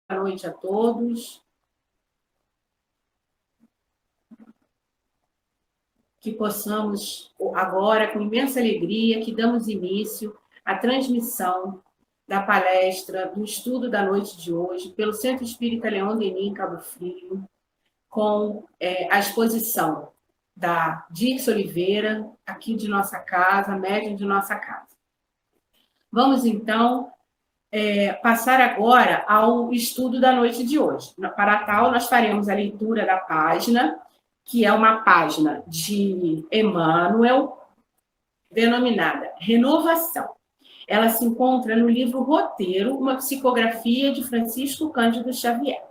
Boa noite a todos. Que possamos agora, com imensa alegria, que damos início à transmissão da palestra do estudo da noite de hoje pelo Centro Espírita Leon Denis, em Cabo Frio, com a exposição da Dirce Oliveira, aqui de nossa casa, médium de nossa casa. Vamos, então, passar agora ao estudo da noite de hoje. Para tal, nós faremos a leitura da página, que é uma página de Emmanuel, denominada Renovação. Ela se encontra no livro Roteiro, uma psicografia de Francisco Cândido Xavier.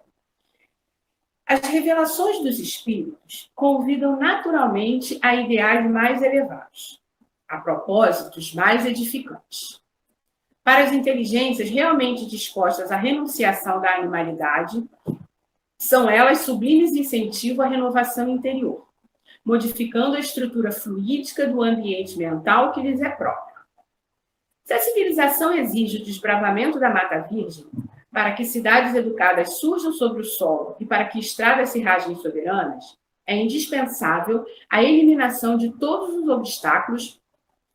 As revelações dos espíritos convidam naturalmente a ideais mais elevados, a propósitos mais edificantes. Para as inteligências realmente dispostas à renunciação da animalidade, são elas sublimes incentivo à renovação interior, modificando a estrutura fluídica do ambiente mental que lhes é próprio. Se a civilização exige o desbravamento da Mata Virgem, para que cidades educadas surjam sobre o solo e para que estradas se rasguem soberanas, é indispensável a eliminação de todos os obstáculos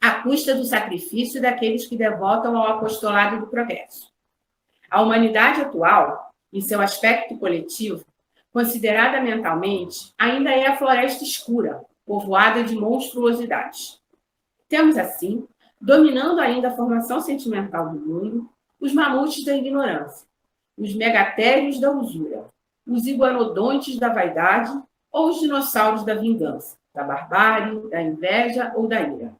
à custa do sacrifício daqueles que devotam ao apostolado do progresso. A humanidade atual, em seu aspecto coletivo, considerada mentalmente, ainda é a floresta escura, povoada de monstruosidades. Temos, assim, dominando ainda a formação sentimental do mundo, os mamutes da ignorância, os megatérios da usura, os iguanodontes da vaidade ou os dinossauros da vingança, da barbárie, da inveja ou da ira.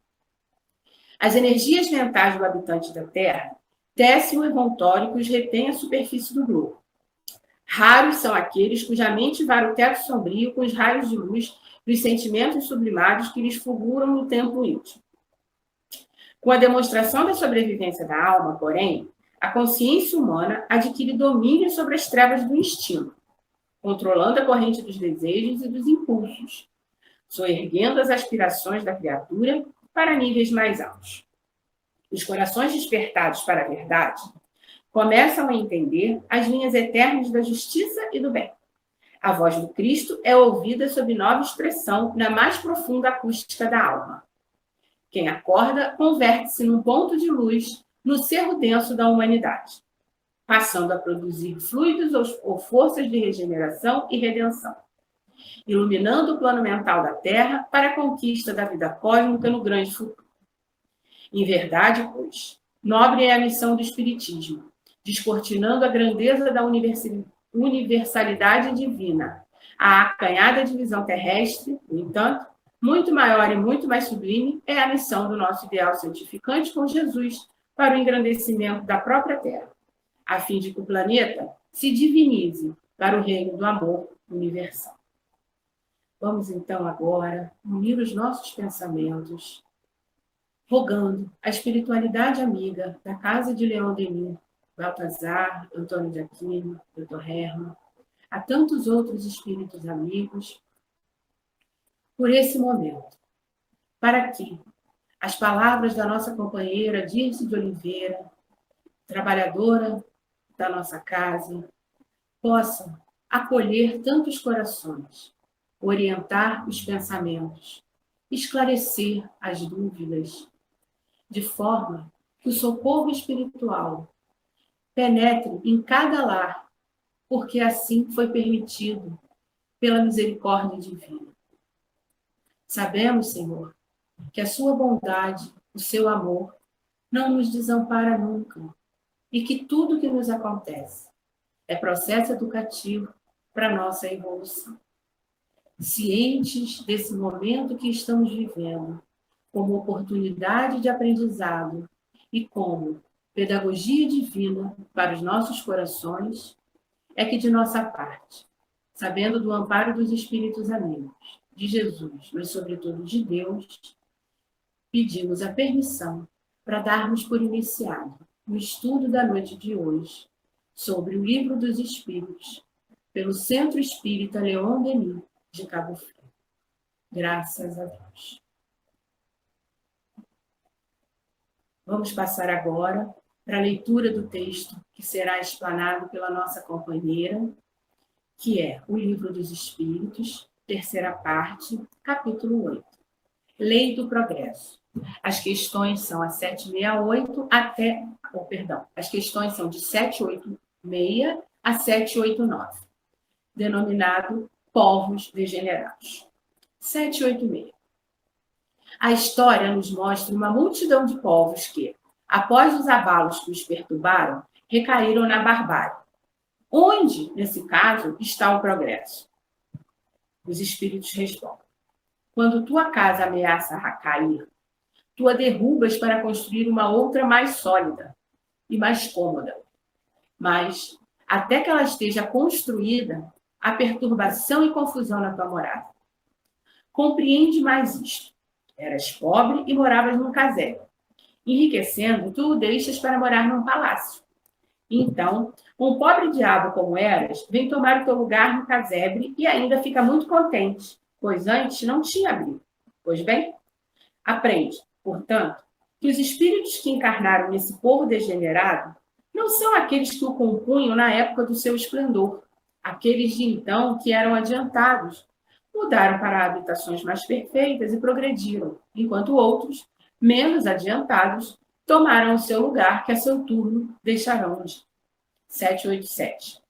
As energias mentais do habitante da Terra tecem o envoltório que os retém à superfície do globo. Raros são aqueles cuja mente vara o teto sombrio com os raios de luz dos sentimentos sublimados que lhes fulguram no tempo íntimo. Com a demonstração da sobrevivência da alma, porém, a consciência humana adquire domínio sobre as trevas do instinto, controlando a corrente dos desejos e dos impulsos, soerguendo as aspirações da criatura para níveis mais altos. Os corações despertados para a verdade começam a entender as linhas eternas da justiça e do bem. A voz do Cristo é ouvida sob nova expressão na mais profunda acústica da alma. Quem acorda converte-se num ponto de luz no cerro denso da humanidade, passando a produzir fluidos ou forças de regeneração e redenção, iluminando o plano mental da Terra para a conquista da vida cósmica no grande futuro. Em verdade, pois, nobre é a missão do Espiritismo, descortinando a grandeza da universalidade divina, a acanhada divisão terrestre, no entanto, muito maior e muito mais sublime é a missão do nosso ideal santificante com Jesus para o engrandecimento da própria Terra, a fim de que o planeta se divinize para o reino do amor universal. Vamos então agora unir os nossos pensamentos, rogando a espiritualidade amiga da Casa de Leon Denis, Baltazar, Antônio de Aquino, Dr. Herman, a tantos outros espíritos amigos, por esse momento, para que as palavras da nossa companheira Dirce de Oliveira, trabalhadora da nossa casa, possam acolher tantos corações, orientar os pensamentos, esclarecer as dúvidas, de forma que o socorro espiritual penetre em cada lar, porque assim foi permitido pela misericórdia divina. Sabemos, Senhor, que a sua bondade, o seu amor, não nos desampara nunca e que tudo que nos acontece é processo educativo para a nossa evolução. Cientes desse momento que estamos vivendo, como oportunidade de aprendizado e como pedagogia divina para os nossos corações, é que de nossa parte, sabendo do amparo dos Espíritos amigos, de Jesus, mas sobretudo de Deus, pedimos a permissão para darmos por iniciado o estudo da noite de hoje sobre o Livro dos Espíritos, pelo Centro Espírita Leon Denis, de Cabo Frio. Graças a Deus. Vamos passar agora para a leitura do texto que será explanado pela nossa companheira, que é o Livro dos Espíritos, terceira parte, capítulo 8. Lei do Progresso. As questões são a 768 até... as questões são de 786 a 789, denominado povos degenerados. 786. A história nos mostra uma multidão de povos que, após os abalos que os perturbaram, recaíram na barbárie. Onde, nesse caso, está o progresso? Os espíritos respondem: quando tua casa ameaça a cair, tu a derrubas para construir uma outra mais sólida e mais cômoda. Mas, até que ela esteja construída, há perturbação e confusão na tua morada. Compreende mais isto. Eras pobre e moravas num casebre. Enriquecendo, tu o deixas para morar num palácio. Então, um pobre diabo como eras, vem tomar o teu lugar no casebre e ainda fica muito contente, pois antes não tinha abrigo. Pois bem, aprende, portanto, que os espíritos que encarnaram nesse povo degenerado não são aqueles que o compunham na época do seu esplendor. Aqueles de então que eram adiantados, mudaram para habitações mais perfeitas e progrediram, enquanto outros, menos adiantados, tomaram o seu lugar que a seu turno deixarão de 787.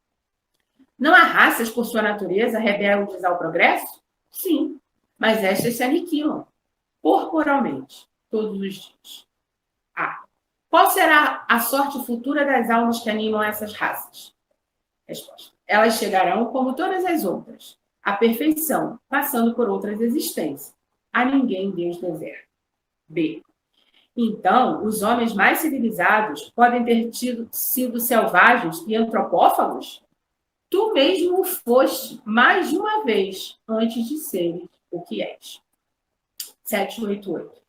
Não há raças por sua natureza rebeldes ao progresso? Sim, mas estas se aniquilam, corporalmente, todos os dias. Qual será a sorte futura das almas que animam essas raças? Resposta: elas chegarão como todas as outras, à perfeição, passando por outras existências. A ninguém Deus deserta. B. Então, os homens mais civilizados podem ter sido selvagens e antropófagos? Tu mesmo o foste mais de uma vez antes de seres o que és. 788.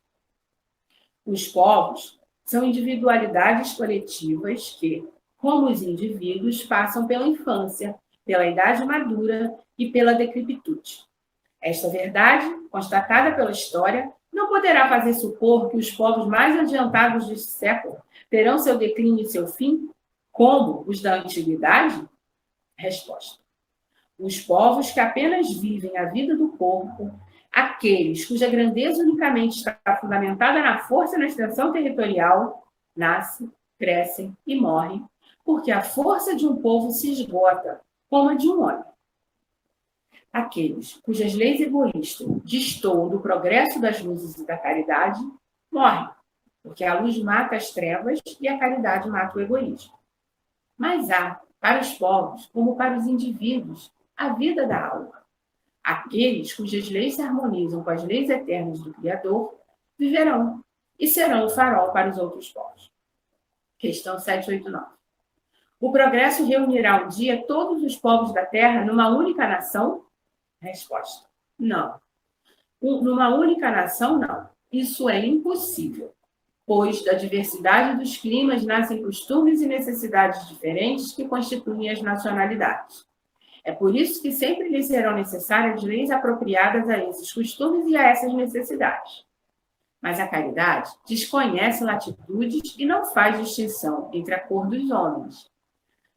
Os povos são individualidades coletivas que, como os indivíduos, passam pela infância, pela idade madura e pela decrepitude. Esta verdade, constatada pela história, não poderá fazer supor que os povos mais adiantados deste século terão seu declínio e seu fim, como os da antiguidade? Resposta: os povos que apenas vivem a vida do corpo, aqueles cuja grandeza unicamente está fundamentada na força e na extensão territorial, nascem, crescem e morrem, porque a força de um povo se esgota, como a de um homem. Aqueles cujas leis egoístas destoam do progresso das luzes e da caridade, morrem, porque a luz mata as trevas e a caridade mata o egoísmo. Mas há, para os povos, como para os indivíduos, a vida da alma. Aqueles cujas leis se harmonizam com as leis eternas do Criador, viverão e serão o farol para os outros povos. Questão 789. O progresso reunirá um dia todos os povos da Terra numa única nação? Resposta: não. Numa única nação, não. Isso é impossível, pois da diversidade dos climas nascem costumes e necessidades diferentes que constituem as nacionalidades. É por isso que sempre lhes serão necessárias leis apropriadas a esses costumes e a essas necessidades. Mas a caridade desconhece latitudes e não faz distinção entre a cor dos homens.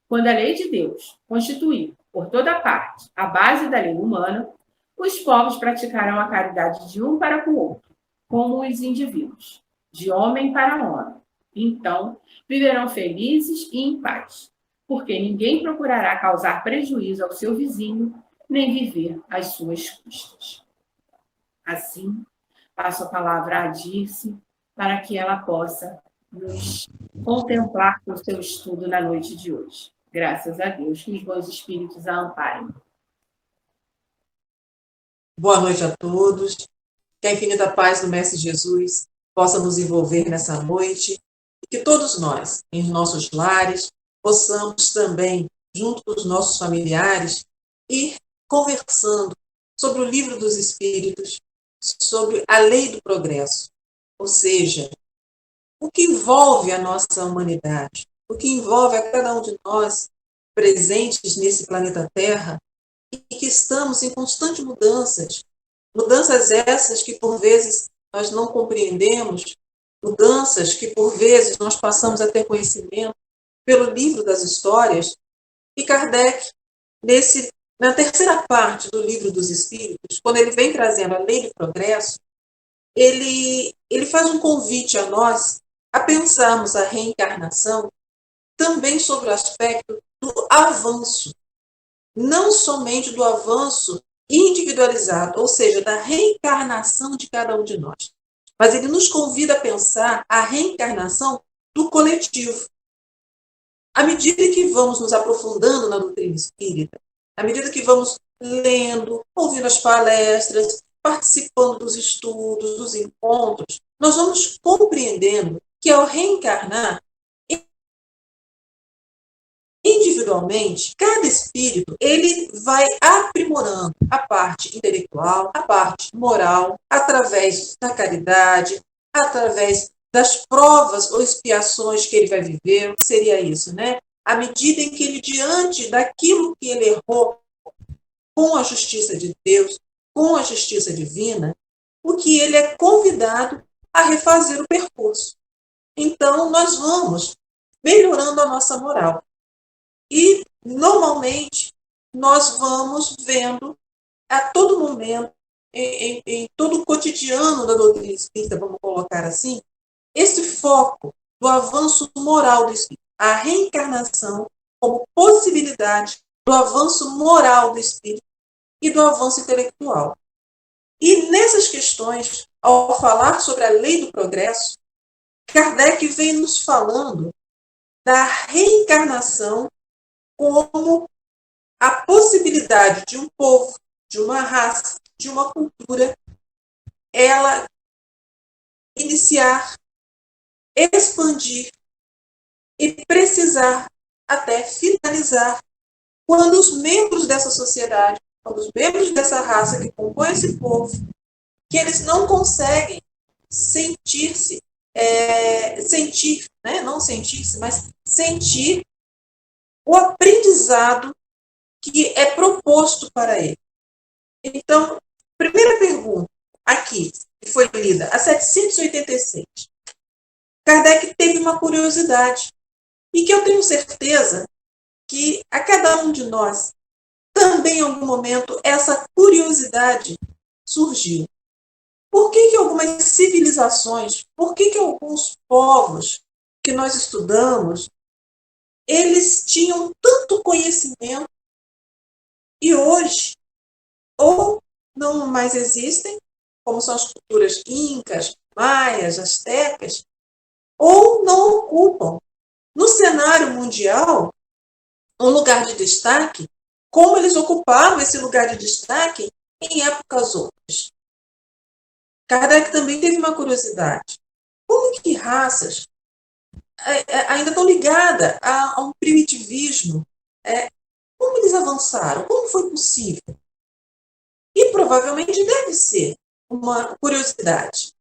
Quando a lei de Deus constituir, por toda parte, a base da lei humana, os povos praticarão a caridade de um para com o outro, como os indivíduos, de homem para homem. Então, viverão felizes e em paz, porque ninguém procurará causar prejuízo ao seu vizinho, nem viver às suas custas. Assim, passo a palavra a Dirce, para que ela possa nos contemplar com o seu estudo na noite de hoje. Graças a Deus, que os bons espíritos a amparem. Boa noite a todos. Que a infinita paz do Mestre Jesus possa nos envolver nessa noite e que todos nós, em nossos lares, possamos também, junto com os nossos familiares, ir conversando sobre o Livro dos Espíritos, sobre a lei do progresso, ou seja, o que envolve a nossa humanidade, o que envolve a cada um de nós presentes nesse planeta Terra e que estamos em constantes mudanças, mudanças essas que por vezes nós não compreendemos, mudanças que por vezes nós passamos a ter conhecimento, pelo livro das histórias, e Kardec, na terceira parte do livro dos Espíritos, quando ele vem trazendo a lei do progresso, ele faz um convite a nós a pensarmos a reencarnação também sobre o aspecto do avanço, não somente do avanço individualizado, ou seja, da reencarnação de cada um de nós, mas ele nos convida a pensar a reencarnação do coletivo. À medida que vamos nos aprofundando na doutrina espírita, à medida que vamos lendo, ouvindo as palestras, participando dos estudos, dos encontros, nós vamos compreendendo que ao reencarnar, individualmente, cada espírito ele vai aprimorando a parte intelectual, a parte moral, através da caridade, através das provas ou expiações que ele vai viver. O que seria isso, né? À medida em que ele, diante daquilo que ele errou com a justiça de Deus, com a justiça divina, o que ele é convidado a refazer o percurso. Então, nós vamos melhorando a nossa moral. E, normalmente, nós vamos vendo a todo momento, em todo o cotidiano da doutrina espírita, vamos colocar assim, esse foco do avanço moral do espírito, a reencarnação como possibilidade do avanço moral do espírito e do avanço intelectual. E nessas questões, ao falar sobre a lei do progresso, Kardec vem nos falando da reencarnação como a possibilidade de um povo, de uma raça, de uma cultura, ela iniciar, expandir e precisar até finalizar quando os membros dessa sociedade, quando os membros dessa raça que compõe esse povo, que eles não conseguem sentir-se, né? Não sentir-se, mas sentir o aprendizado que é proposto para ele. Então, primeira pergunta, aqui, que foi lida, a 786. Kardec teve uma curiosidade, e que eu tenho certeza que a cada um de nós, também em algum momento, essa curiosidade surgiu. Por que algumas civilizações, por que alguns povos que nós estudamos, eles tinham tanto conhecimento e hoje ou não mais existem, como são as culturas incas, maias, astecas, ou não ocupam no cenário mundial um lugar de destaque, como eles ocupavam esse lugar de destaque em épocas outras. Kardec também teve uma curiosidade. Como que raças ainda estão ligadas a um primitivismo? Como eles avançaram? Como foi possível? E provavelmente deve ser uma curiosidade.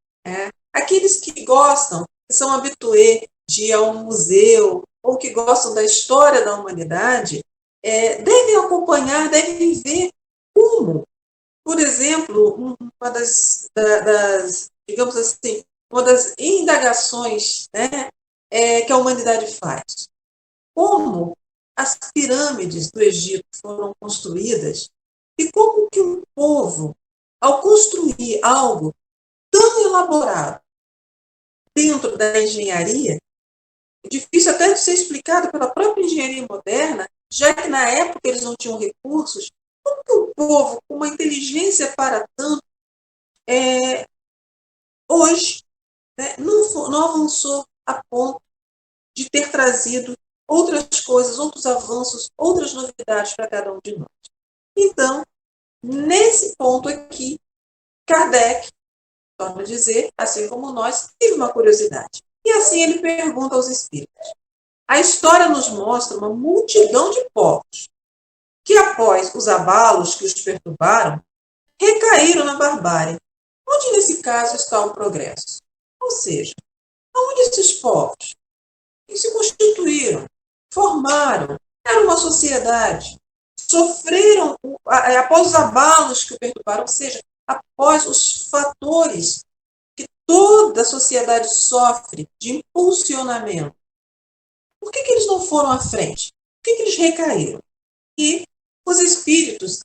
Aqueles que gostam, que são habitués de ir a um museu, ou que gostam da história da humanidade, devem acompanhar, devem ver como, por exemplo, digamos assim, uma das indagações, né, que a humanidade faz. Como as pirâmides do Egito foram construídas e como que um povo, ao construir algo tão elaborado dentro da engenharia, difícil até de ser explicado pela própria engenharia moderna, já que na época eles não tinham recursos, como que o povo, com uma inteligência para tanto, hoje, né, não avançou a ponto de ter trazido outras coisas, outros avanços, outras novidades para cada um de nós. Então, nesse ponto aqui, Kardec, torna a dizer, assim como nós, teve uma curiosidade. E assim ele pergunta aos espíritos. A história nos mostra uma multidão de povos que, após os abalos que os perturbaram, recaíram na barbárie. Onde, nesse caso, está o progresso? Ou seja, onde esses povos que se constituíram, formaram, eram uma sociedade, sofreram após os abalos que o perturbaram, ou seja, após os fatores que toda a sociedade sofre de impulsionamento por que eles não foram à frente? Por que eles recaíram? E os espíritos,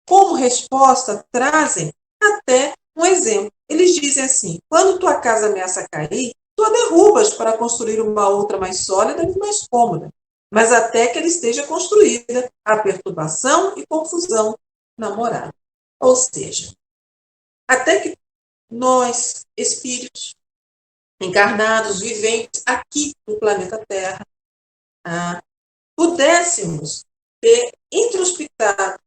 como resposta, trazem até um exemplo. Eles dizem assim: quando tua casa ameaça cair, tu a derrubas para construir uma outra mais sólida e mais cômoda. Mas até que ela esteja construída, há perturbação e confusão na morada. Ou seja, até que nós, espíritos encarnados, viventes aqui no planeta Terra, pudéssemos ter introspectado,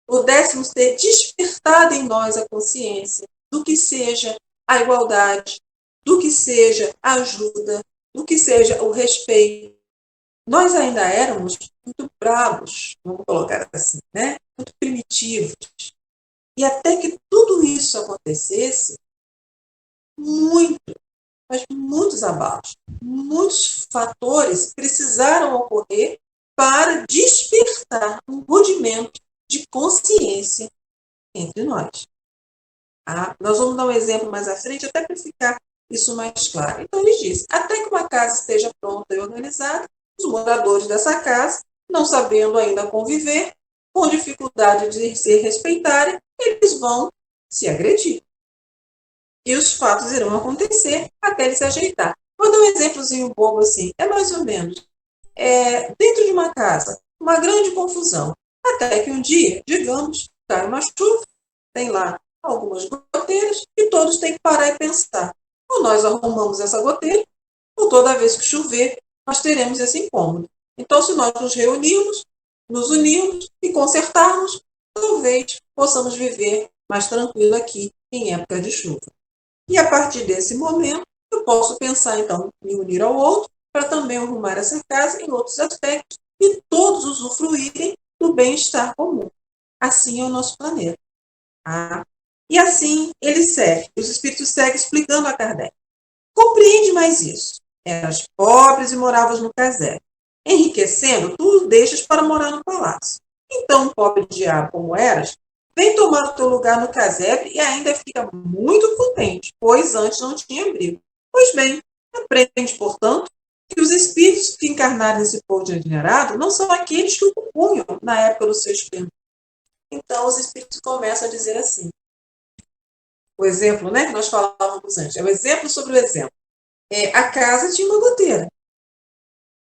pudéssemos ter despertado em nós a consciência do que seja a igualdade, do que seja a ajuda, do que seja o respeito. Nós ainda éramos muito bravos, vamos colocar assim, né? Muito primitivos. E até que tudo isso acontecesse, muito, mas muitos abalos, muitos fatores precisaram ocorrer para despertar um rudimento de consciência entre nós. Nós vamos dar um exemplo mais à frente, até para ficar isso mais claro. Então, ele diz, até que uma casa esteja pronta e organizada, os moradores dessa casa, não sabendo ainda conviver, com dificuldade de se respeitarem, eles vão se agredir. E os fatos irão acontecer até ele se ajeitar. Vou dar um exemplozinho bobo assim. É mais ou menos, dentro de uma casa, uma grande confusão. Até que um dia, digamos, cai uma chuva, tem lá algumas goteiras e todos têm que parar e pensar. Ou nós arrumamos essa goteira, ou toda vez que chover, nós teremos esse incômodo. Então, se nós nos reunirmos, nos unirmos e consertarmos, talvez possamos viver mais tranquilo aqui em época de chuva. E a partir desse momento, eu posso pensar, então, em unir ao outro, para também arrumar essa casa em outros aspectos e todos usufruírem do bem-estar comum. Assim é o nosso planeta. E assim ele segue, os espíritos seguem explicando a Kardec. Compreende mais isso. Eras pobres e moravas no casebre. Enriquecendo, tu os deixas para morar no palácio. Então, pobre diabo como eras, vem tomar o teu lugar no casebre e ainda fica muito contente, pois antes não tinha abrigo. Pois bem, aprende, portanto, que os espíritos que encarnaram nesse povo de admirado não são aqueles que o compunham na época do seu esplendor. Então, os espíritos começam a dizer assim. O exemplo, né, que nós falávamos antes, é o exemplo sobre o exemplo. A casa tinha uma goteira.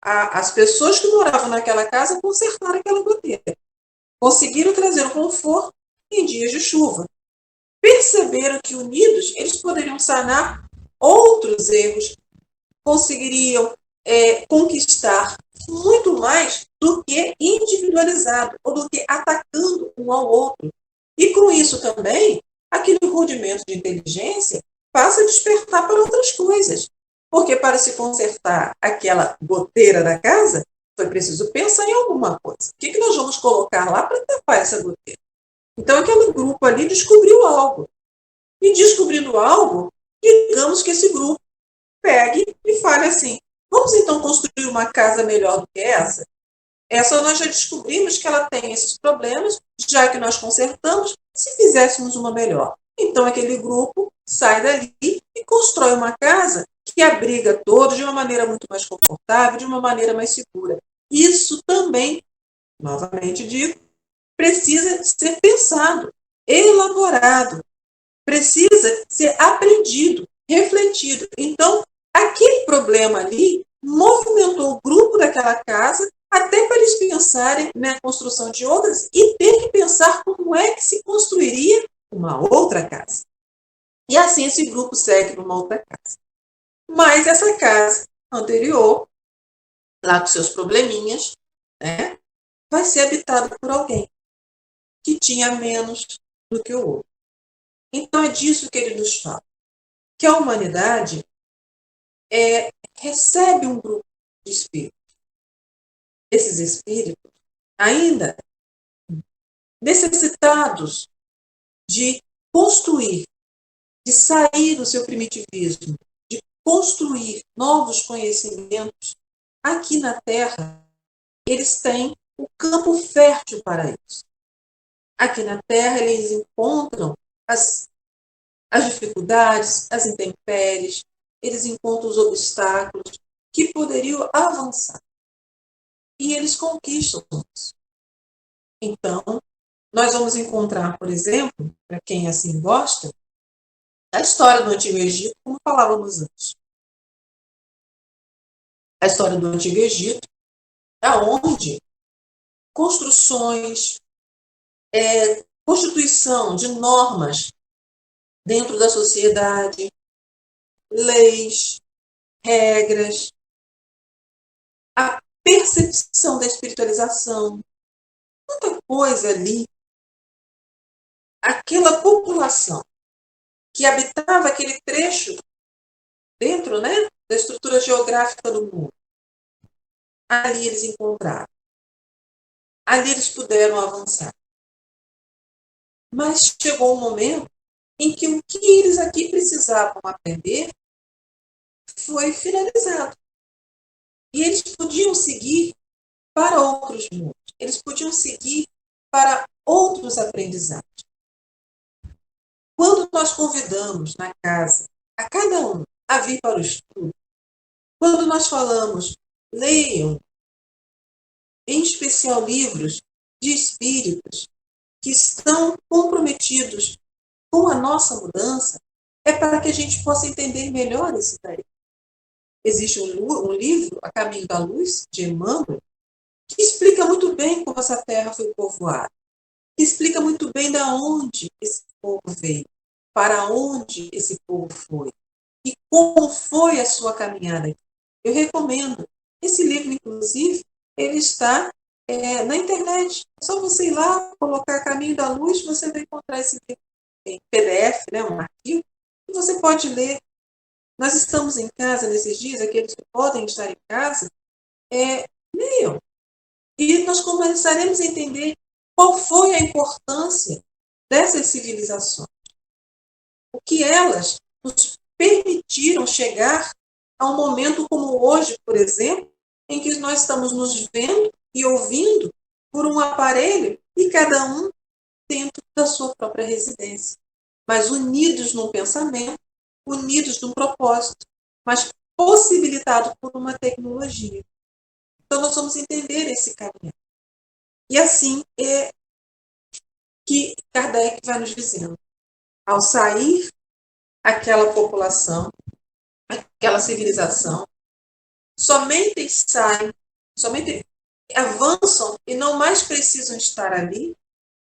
As pessoas que moravam naquela casa consertaram aquela goteira. Conseguiram trazer o conforto em dias de chuva. Perceberam que unidos eles poderiam sanar outros erros, conseguiriam conquistar muito mais do que individualizado, ou do que atacando um ao outro. E com isso também, aquele rudimento de inteligência passa a despertar para outras coisas. Porque para se consertar aquela goteira da casa, foi preciso pensar em alguma coisa. O que nós vamos colocar lá para tapar essa goteira? Então, aquele grupo ali descobriu algo. E descobrindo algo, digamos que esse grupo pegue e fale assim, vamos então construir uma casa melhor do que essa? Essa nós já descobrimos que ela tem esses problemas, já que nós consertamos, se fizéssemos uma melhor. Então, aquele grupo sai dali e constrói uma casa que abriga todos de uma maneira muito mais confortável, de uma maneira mais segura. Isso também, novamente digo, precisa ser pensado, elaborado, precisa ser aprendido, refletido. Então, aquele problema ali movimentou o grupo daquela casa até para eles pensarem na construção de outras e ter que pensar como é que se construiria uma outra casa. E assim esse grupo segue para uma outra casa. Mas essa casa anterior, lá com seus probleminhas, né, vai ser habitada por alguém que tinha menos do que o outro. Então é disso que ele nos fala. Que a humanidade recebe um grupo de espíritos. Esses espíritos, ainda necessitados de construir, de sair do seu primitivismo, de construir novos conhecimentos, aqui na Terra, eles têm um campo fértil para isso. Aqui na Terra, eles encontram as dificuldades, as intempéries, eles encontram os obstáculos que poderiam avançar. e eles conquistam isso. Então, nós vamos encontrar, por exemplo, para quem assim gosta, a história do Antigo Egito, como falávamos antes. A história do Antigo Egito, onde construções, constituição de normas dentro da sociedade, leis, regras, a percepção da espiritualização, muita coisa ali. Aquela população que habitava aquele trecho dentro, né, da estrutura geográfica do mundo, ali eles encontraram. Ali eles puderam avançar. Mas chegou um momento em que o que eles aqui precisavam aprender foi finalizado. E eles podiam seguir para outros mundos. Eles podiam seguir para outros aprendizados. Quando nós convidamos na casa a cada um a vir para o estudo, quando nós falamos, leiam, em especial livros de espíritos que estão comprometidos com a nossa mudança, é para que a gente possa entender melhor esse daí. Existe um livro, A Caminho da Luz, de Emmanuel, que explica muito bem como essa terra foi povoada, que explica muito bem de onde esse povo veio, para onde esse povo foi, e como foi a sua caminhada. Eu recomendo. Esse livro, inclusive, ele está na internet. É só você ir lá, colocar Caminho da Luz, você vai encontrar esse livro em PDF, né, um arquivo, e você pode ler. Nós estamos em casa nesses dias, aqueles que podem estar em casa, leiam. E nós começaremos a entender qual foi a importância dessas civilizações. O que elas nos permitiram chegar a um momento como hoje, por exemplo, em que nós estamos nos vendo e ouvindo por um aparelho e cada um dentro da sua própria residência, mas unidos num pensamento, unidos num propósito, mas possibilitado por uma tecnologia. Então nós vamos entender esse caminho. E assim é que Kardec vai nos dizendo. Ao sair aquela população, aquela civilização, somente saem, somente avançam e não mais precisam estar ali,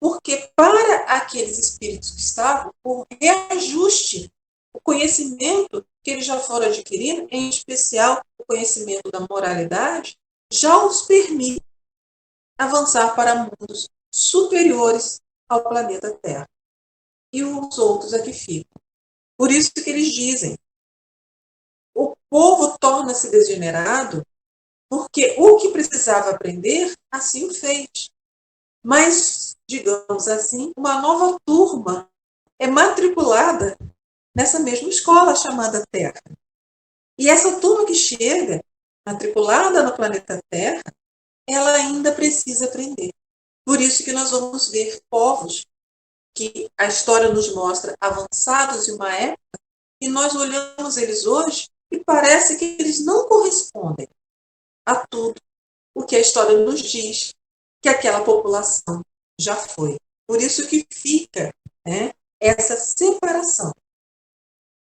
porque para aqueles espíritos que estavam, o reajuste, o conhecimento que eles já foram adquirindo, em especial o conhecimento da moralidade, já os permite avançar para mundos superiores ao planeta Terra. E os outros aqui ficam. Por isso que eles dizem, o povo torna-se degenerado porque o que precisava aprender, assim o fez. Mas, digamos assim, uma nova turma é matriculada nessa mesma escola chamada Terra. E essa turma que chega, matriculada no planeta Terra, ela ainda precisa aprender. Por isso que nós vamos ver povos que a história nos mostra avançados em uma época, e nós olhamos eles hoje e parece que eles não correspondem a tudo o que a história nos diz que aquela população já foi. Por isso que fica essa separação.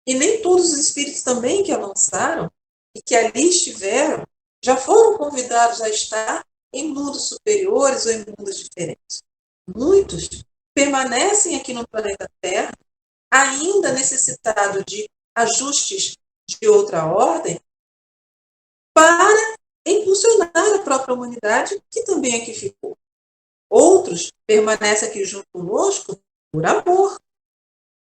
E nem todos os espíritos também que avançaram e que ali estiveram já foram convidados a estar em mundos superiores ou em mundos diferentes. Muitos permanecem aqui no planeta Terra, ainda necessitado de ajustes de outra ordem, para impulsionar a própria humanidade, que também aqui ficou. Outros permanecem aqui junto conosco por amor,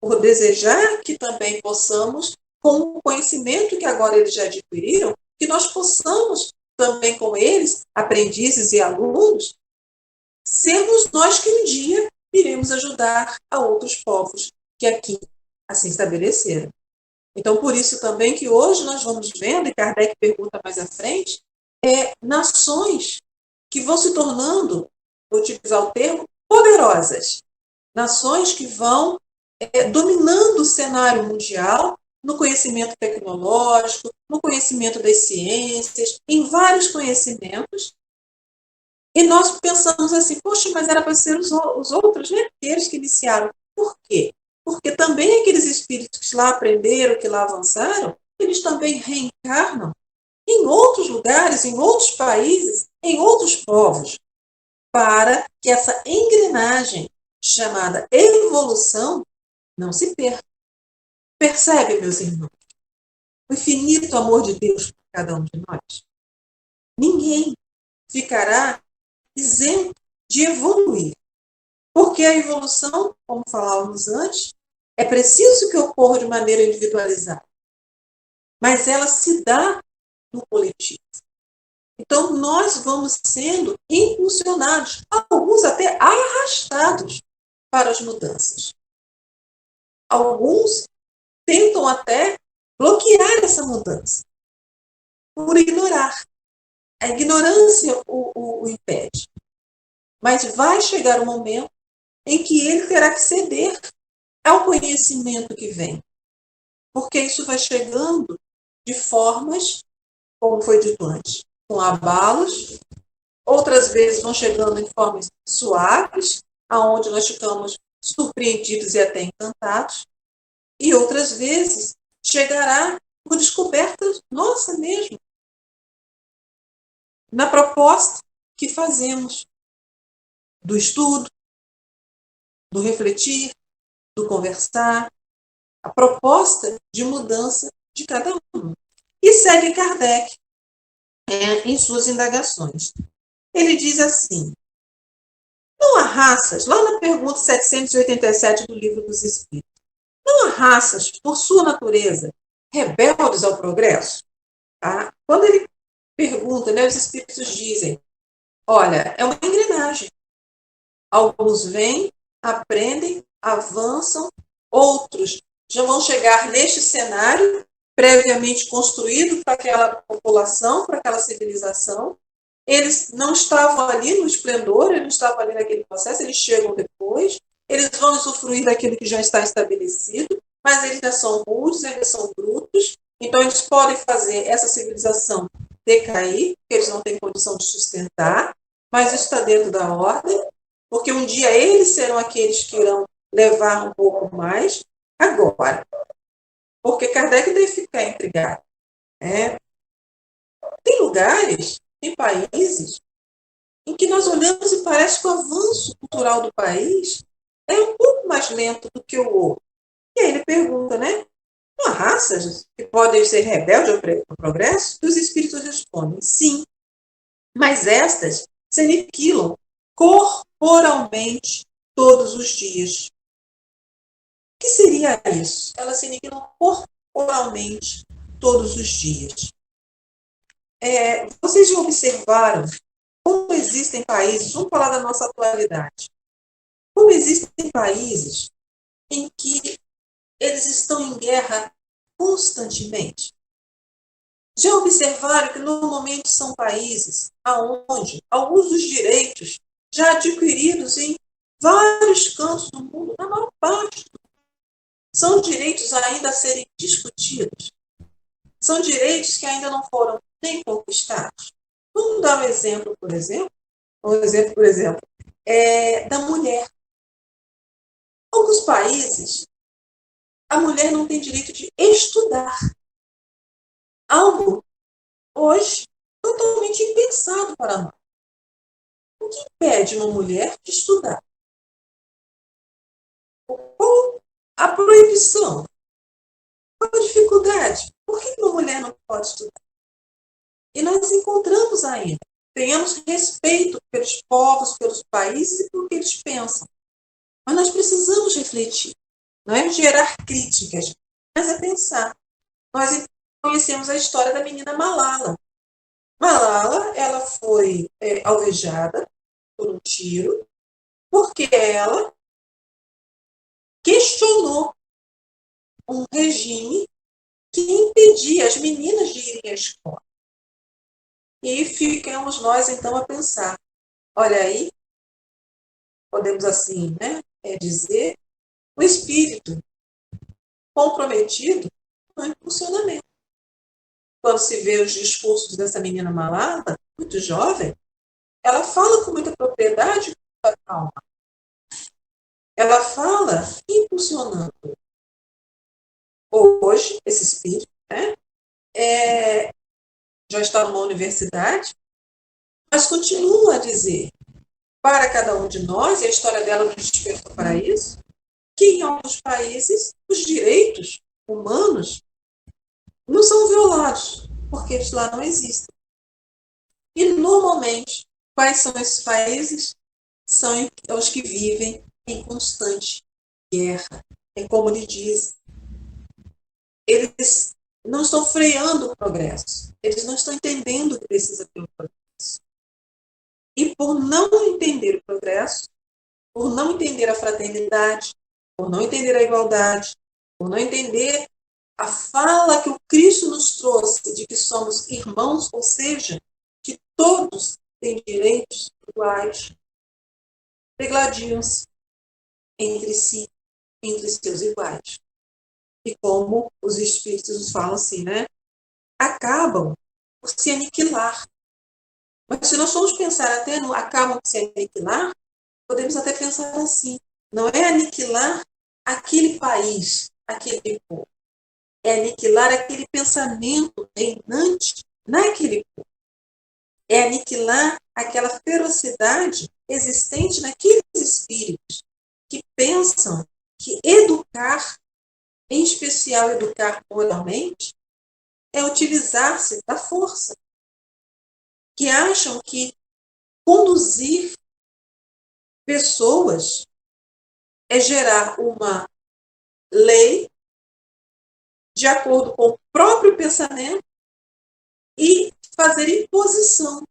por desejar que também possamos, com o conhecimento que agora eles já adquiriram, que nós possamos também com eles, aprendizes e alunos, sermos nós que um dia iremos ajudar a outros povos que aqui assim estabeleceram. Então, por isso também que hoje nós vamos vendo, e Kardec pergunta mais à frente, nações que vão se tornando, vou utilizar o termo, poderosas. Nações que vão dominando o cenário mundial no conhecimento tecnológico, no conhecimento das ciências, em vários conhecimentos, E nós pensamos assim, poxa, mas era para ser os outros, né? Aqueles que iniciaram. Por quê? Porque também aqueles espíritos que lá aprenderam, que lá avançaram, eles também reencarnam em outros lugares, em outros países, em outros povos, para que essa engrenagem chamada evolução não se perca. Percebe, meus irmãos? O infinito amor de Deus por cada um de nós. Ninguém ficará isento de evoluir. Porque a evolução, como falávamos antes, é preciso que ocorra de maneira individualizada. Mas ela se dá no coletivo. Então, nós vamos sendo impulsionados, alguns até arrastados para as mudanças. Alguns tentam até bloquear essa mudança, por ignorar. A ignorância o impede. Mas vai chegar um momento em que ele terá que ceder ao conhecimento que vem. Porque isso vai chegando de formas, como foi dito antes, com abalos, outras vezes vão chegando em formas suaves, aonde nós ficamos surpreendidos e até encantados, e outras vezes chegará por descobertas nossa mesmo, na proposta que fazemos do estudo, do refletir, do conversar, a proposta de mudança de cada um. E segue Kardec em suas indagações. Ele diz assim, não há raças, lá na pergunta 787 do Livro dos Espíritos, não há raças, por sua natureza, rebeldes ao progresso? Tá? Quando ele pergunta, né, os Espíritos dizem, olha, é uma engrenagem. Alguns vêm, aprendem, avançam, outros já vão chegar neste cenário previamente construído para aquela população, para aquela civilização. Eles não estavam ali no esplendor, eles não estavam ali naquele processo, eles chegam depois, eles vão usufruir daquilo que já está estabelecido, mas eles ainda são rudes, ainda são brutos, então eles podem fazer essa civilização decair, porque eles não têm condição de sustentar, mas isso está dentro da ordem, porque um dia eles serão aqueles que irão levar um pouco mais. Agora, porque Kardec deve ficar intrigado. Tem lugares, tem países, em que nós olhamos e parece que o avanço cultural do país é um pouco mais lento do que o outro. E aí ele pergunta, né? Não há raças que podem ser rebeldes ao progresso? E os espíritos respondem, sim, mas estas se aniquilam corporalmente todos os dias. O que seria isso? Elas se aniquilam corporalmente todos os dias. Vocês já observaram como existem países, vamos falar da nossa atualidade, como existem países em que eles estão em guerra constantemente? Já observaram que normalmente são países onde alguns dos direitos já adquiridos em vários cantos do mundo, na maior parte, são direitos ainda a serem discutidos. São direitos que ainda não foram nem conquistados. Vamos dar um exemplo, por exemplo, da mulher. Em alguns países, a mulher não tem direito de estudar. Algo, hoje, totalmente impensado para nós. O que impede uma mulher de estudar? Qual a proibição? Qual a dificuldade? Por que uma mulher não pode estudar? E nós encontramos ainda. Tenhamos respeito pelos povos, pelos países e pelo que eles pensam. Mas nós precisamos refletir. Não é gerar críticas, mas é pensar. Nós conhecemos a história da menina Malala. Malala, ela foi alvejada por um tiro, porque ela questionou um regime que impedia as meninas de irem à escola. E ficamos nós, então, a pensar. Olha aí, podemos assim, né, dizer, o espírito comprometido no impulsionamento. Quando se vê os discursos dessa menina Malala, muito jovem, ela fala com muita propriedade da calma. Ela fala impulsionando. Hoje, esse espírito, né, já está numa universidade, mas continua a dizer para cada um de nós, e a história dela nos despertou para isso, que em alguns países os direitos humanos não são violados, porque eles lá não existem. E, normalmente, quais são esses países? São os que vivem em constante guerra. É como lhe diz, eles não estão freando o progresso. Eles não estão entendendo que precisa ter um progresso. E por não entender o progresso, por não entender a fraternidade, por não entender a igualdade, por não entender a fala que o Cristo nos trouxe de que somos irmãos, ou seja, que todos têm direitos iguais, degladiam-se entre si, entre seus iguais. E como os espíritos nos falam assim, né? Acabam por se aniquilar. Mas se nós formos pensar até no acabam por se aniquilar, podemos até pensar assim, não é aniquilar aquele país, aquele povo, é aniquilar aquele pensamento reinante naquele povo, é aniquilar aquela ferocidade existente naqueles espíritos que pensam que educar, em especial educar moralmente, é utilizar-se da força, que acham que conduzir pessoas é gerar uma lei de acordo com o próprio pensamento e fazer imposição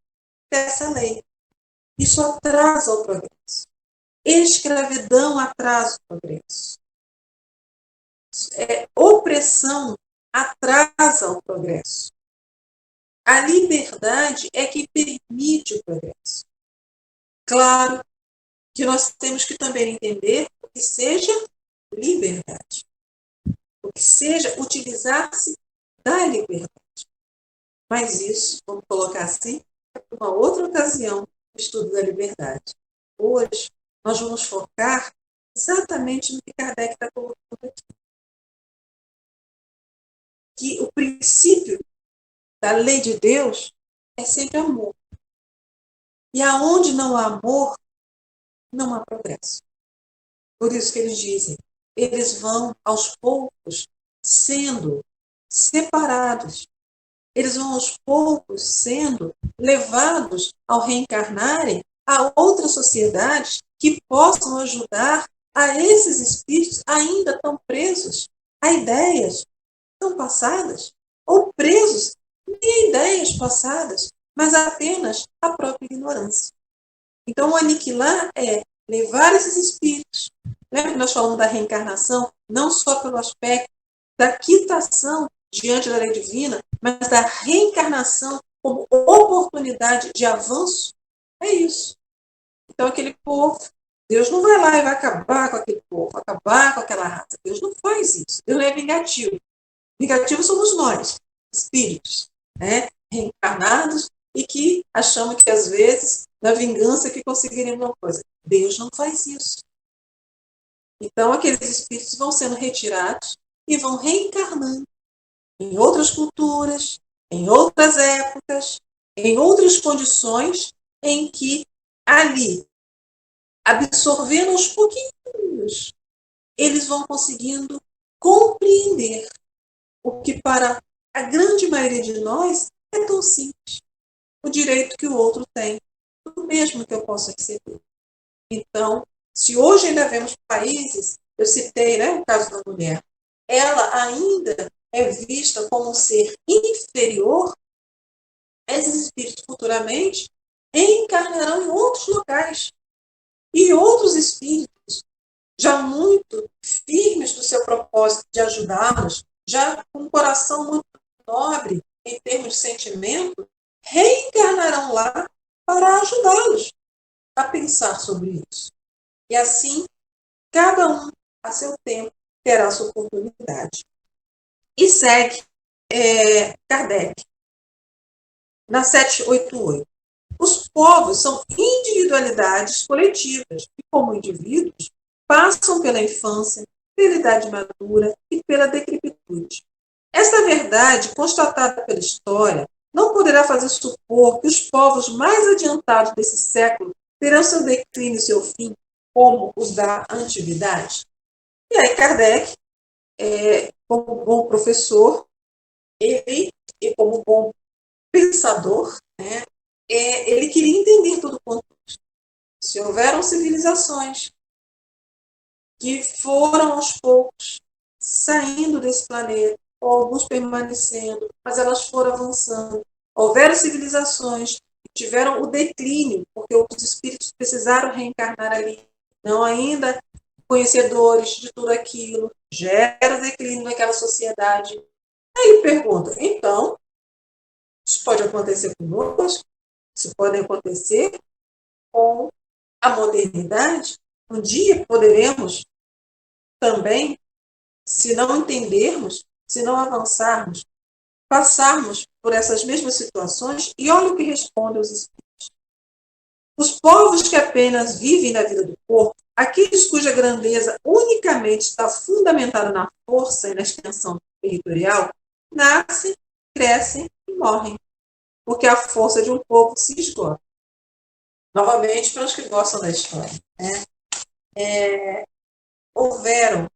dessa lei. Isso atrasa o progresso. Escravidão atrasa o progresso. Opressão atrasa o progresso. A liberdade é que permite o progresso. Claro que nós temos que também entender o que seja liberdade. O que seja utilizar-se da liberdade. Mas isso, vamos colocar assim, é para uma outra ocasião, o estudo da liberdade. Hoje, nós vamos focar exatamente no que Kardec está colocando aqui. Que o princípio da lei de Deus é sempre amor. E aonde não há amor, não há progresso. Por isso que eles dizem, eles vão aos poucos sendo separados. Eles vão aos poucos sendo levados ao reencarnarem a outras sociedades que possam ajudar a esses espíritos ainda tão presos a ideias tão passadas, ou presos nem a ideias passadas, mas apenas a própria ignorância. Então, o aniquilar é levar esses espíritos. Lembra que nós falamos da reencarnação, não só pelo aspecto da quitação diante da lei divina, mas da reencarnação como oportunidade de avanço? É isso. Então, aquele povo, Deus não vai lá e vai acabar com aquele povo, acabar com aquela raça. Deus não faz isso. Deus não é vingativo. Vingativo somos nós, espíritos, né? Reencarnados e que achamos que, às vezes, na vingança que conseguiremos uma coisa. Deus não faz isso. Então, aqueles espíritos vão sendo retirados e vão reencarnando em outras culturas, em outras épocas, em outras condições em que ali, absorvendo aos pouquinhos, eles vão conseguindo compreender o que para a grande maioria de nós é tão simples. O direito que o outro tem, o mesmo que eu posso receber. Então, se hoje ainda vemos países, eu citei, né, o caso da mulher, ela ainda é vista como um ser inferior, esses espíritos futuramente encarnarão em outros locais. E outros espíritos, já muito firmes do seu propósito de ajudá-los, já com um coração muito nobre em termos de sentimento, reencarnarão lá para ajudá-los a pensar sobre isso. E assim, cada um, a seu tempo, terá sua oportunidade. E segue Kardec, na 788. povos são individualidades coletivas e, como indivíduos, passam pela infância, pela idade madura e pela decrepitude. Esta verdade, constatada pela história, não poderá fazer supor que os povos mais adiantados desse século terão seu declínio e seu fim, como os da antiguidade. E aí Kardec, como bom professor, ele, e como bom pensador, né, ele queria entender todo o contexto. Se houveram civilizações que foram aos poucos saindo desse planeta, ou alguns permanecendo, mas elas foram avançando. Houveram civilizações que tiveram o declínio, porque os espíritos precisaram reencarnar ali, não ainda conhecedores de tudo aquilo, gera o declínio daquela sociedade. Aí ele pergunta, então, isso pode acontecer conosco? Isso pode acontecer com a modernidade? Um dia poderemos também, se não entendermos, se não avançarmos, passarmos por essas mesmas situações, e olha o que responde os espíritos. Os povos que apenas vivem na vida do corpo, aqueles cuja grandeza unicamente está fundamentada na força e na extensão territorial, nascem, crescem e morrem, porque a força de um povo se esgota. Novamente, para os que gostam da história, né? Houveram,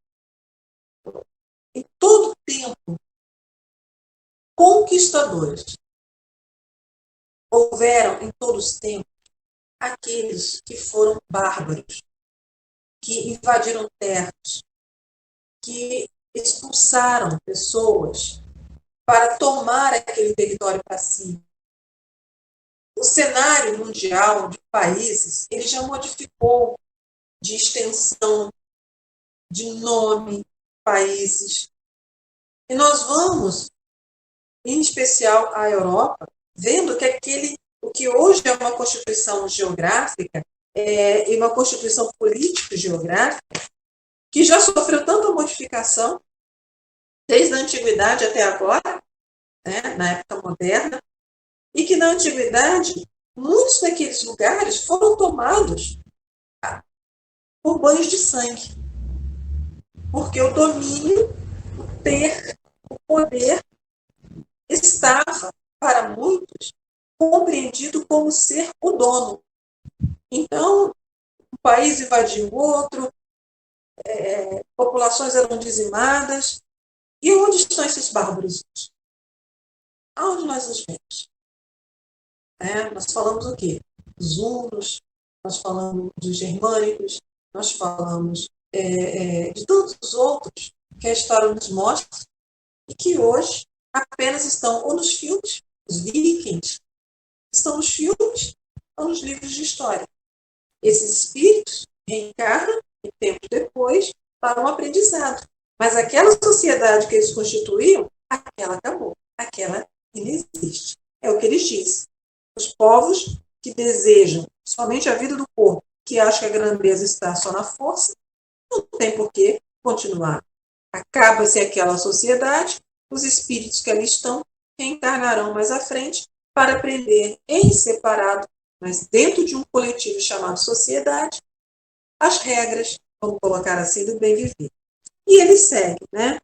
em todo tempo, conquistadores. Houveram, em todos os tempos, aqueles que foram bárbaros, que invadiram terras, que expulsaram pessoas para tomar aquele território para si. O cenário mundial de países, ele já modificou de extensão, de nome, países. E nós vamos, em especial a Europa, vendo que o que hoje é uma constituição geográfica e uma constituição político-geográfica, que já sofreu tanta modificação, desde a antiguidade até agora, né, na época moderna, e que na antiguidade muitos daqueles lugares foram tomados por banhos de sangue, porque o domínio, o ter, o poder estava, para muitos, compreendido como ser o dono. Então, um país invadiu o outro, populações eram dizimadas. E onde estão esses bárbaros? Aonde nós os vemos? Nós falamos o quê? Dos hunos, nós falamos dos germânicos, nós falamos de tantos outros que a história nos mostra e que hoje apenas estão ou nos filmes, os vikings, estão nos filmes ou nos livros de história. Esses espíritos reencarnam e tempos depois para um aprendizado. Mas aquela sociedade que eles constituíam, aquela acabou, aquela inexiste. É o que eles dizem. Os povos que desejam somente a vida do corpo, que acham que a grandeza está só na força, não tem por que continuar. Acaba-se aquela sociedade, os espíritos que ali estão reencarnarão mais à frente para aprender em separado, mas dentro de um coletivo chamado sociedade, as regras, vamos colocar assim, do bem viver. E ele segue, né?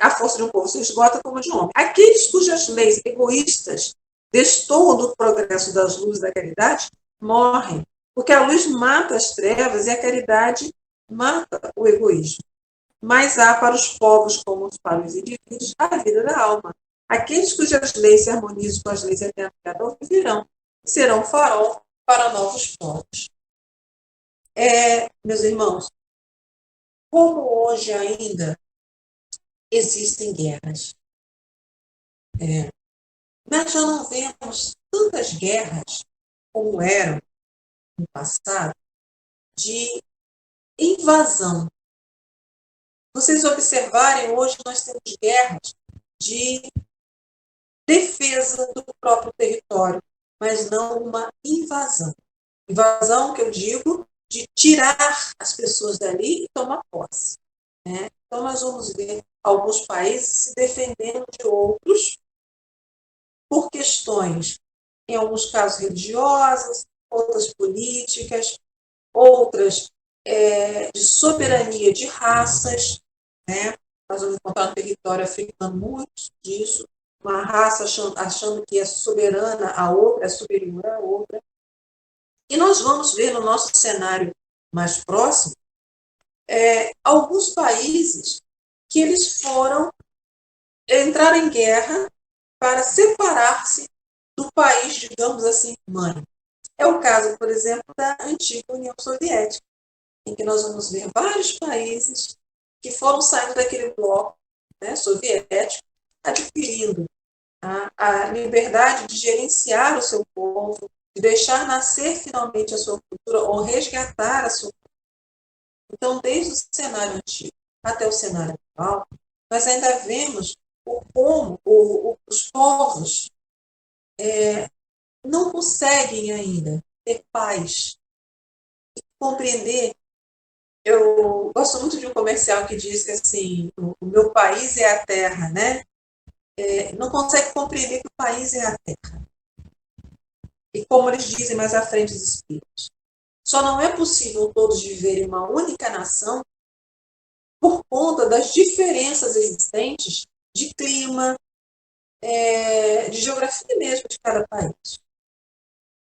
A força de um povo se esgota como a de um homem. Aqueles cujas leis egoístas destoam do progresso das luzes da caridade morrem, porque a luz mata as trevas e a caridade mata o egoísmo. Mas há para os povos, como para os indivíduos, a vida da alma. Aqueles cujas leis se harmonizam com as leis eternas viverão e serão farol para novos povos. Meus irmãos, como hoje ainda existem guerras, nós já não vemos tantas guerras como eram no passado, de invasão. Vocês observarem, hoje nós temos guerras de defesa do próprio território, mas não uma invasão. Invasão que eu digo de tirar as pessoas dali e tomar posse. Então nós vamos ver alguns países se defendendo de outros por questões em alguns casos religiosas, outras políticas, outras de soberania de raças, né? Nós vamos encontrar no território africano muito disso, uma raça achando que é soberana a outra, é superior a outra. E nós vamos ver no nosso cenário mais próximo alguns países que eles foram entrar em guerra para separar-se do país, digamos assim, mãe. É o caso, por exemplo, da antiga União Soviética, em que nós vamos ver vários países que foram saindo daquele bloco, né, soviético, adquirindo a liberdade de gerenciar o seu povo, de deixar nascer finalmente a sua cultura ou resgatar a sua cultura. Então, desde o cenário antigo até o cenário atual, nós ainda vemos como os povos não conseguem ainda ter paz, compreender. Eu gosto muito de um comercial que diz que assim, o meu país é a terra, né? Não consegue compreender que o país é a terra. E como eles dizem mais à frente os espíritos, só não é possível todos viverem uma única nação por conta das diferenças existentes de clima, de geografia mesmo de cada país.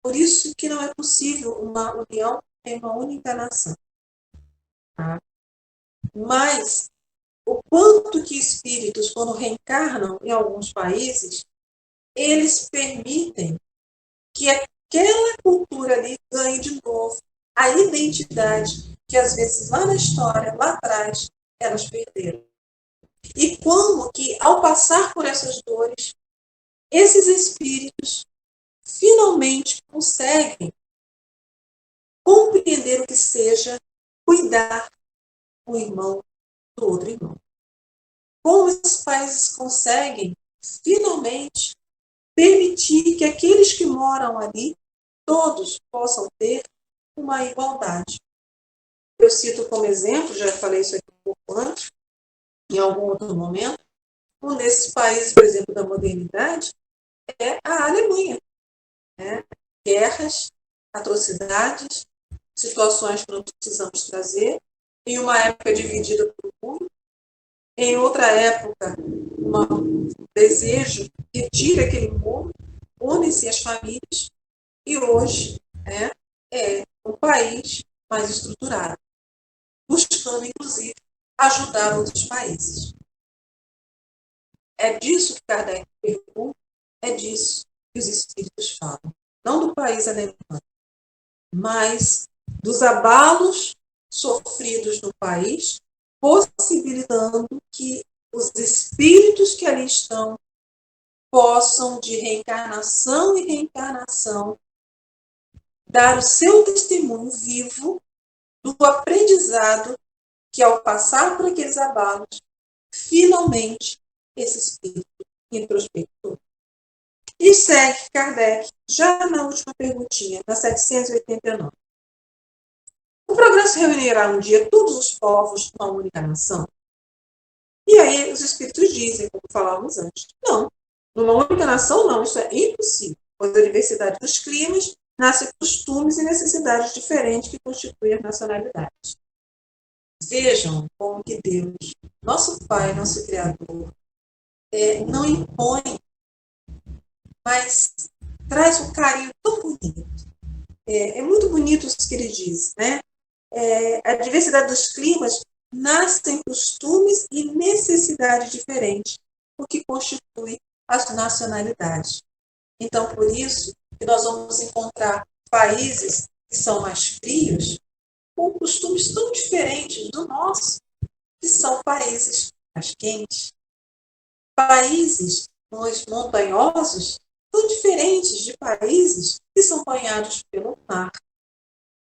Por isso que não é possível uma união em uma única nação. Tá? Mas o quanto que espíritos, quando reencarnam em alguns países, eles permitem que aquela cultura ali ganhe de novo a identidade que, às vezes, lá na história, lá atrás, elas perderam. E como que, ao passar por essas dores, esses espíritos finalmente conseguem compreender o que seja cuidar o irmão do outro irmão. Como esses países conseguem finalmente permitir que aqueles que moram ali, todos possam ter uma igualdade. Eu cito como exemplo, já falei isso aqui um pouco antes, em algum outro momento, um desses países, por exemplo, da modernidade, é a Alemanha. Né? Guerras, atrocidades, situações que não precisamos trazer, em uma época dividida por mundo, em outra época, um desejo que tira aquele mundo, unem-se as famílias, e hoje é um país mais estruturado, buscando, inclusive, ajudar outros países. É disso que Kardec pergunta, é disso que os espíritos falam. Não do país alemão, mas dos abalos sofridos no país, possibilitando que os espíritos que ali estão possam, de reencarnação em reencarnação, dar o seu testemunho vivo do aprendizado que, ao passar por aqueles abalos, finalmente esse espírito introspectou. E segue Kardec, já na última perguntinha, na 789. O progresso reunirá um dia todos os povos numa única nação? E aí os espíritos dizem, como falávamos antes, não. Numa única nação, não. Isso é impossível, pois a diversidade dos climas nasce costumes e necessidades diferentes que constituem as nacionalidades. Vejam como que Deus, nosso Pai, nosso Criador, não impõe, mas traz um carinho tão bonito. É muito bonito isso que ele diz, né? A diversidade dos climas nascem costumes e necessidades diferentes, o que constitui as nacionalidades. Então, por isso, que nós vamos encontrar países que são mais frios, com costumes tão diferentes do nosso, que são países mais quentes. Países mais montanhosos, tão diferentes de países que são banhados pelo mar.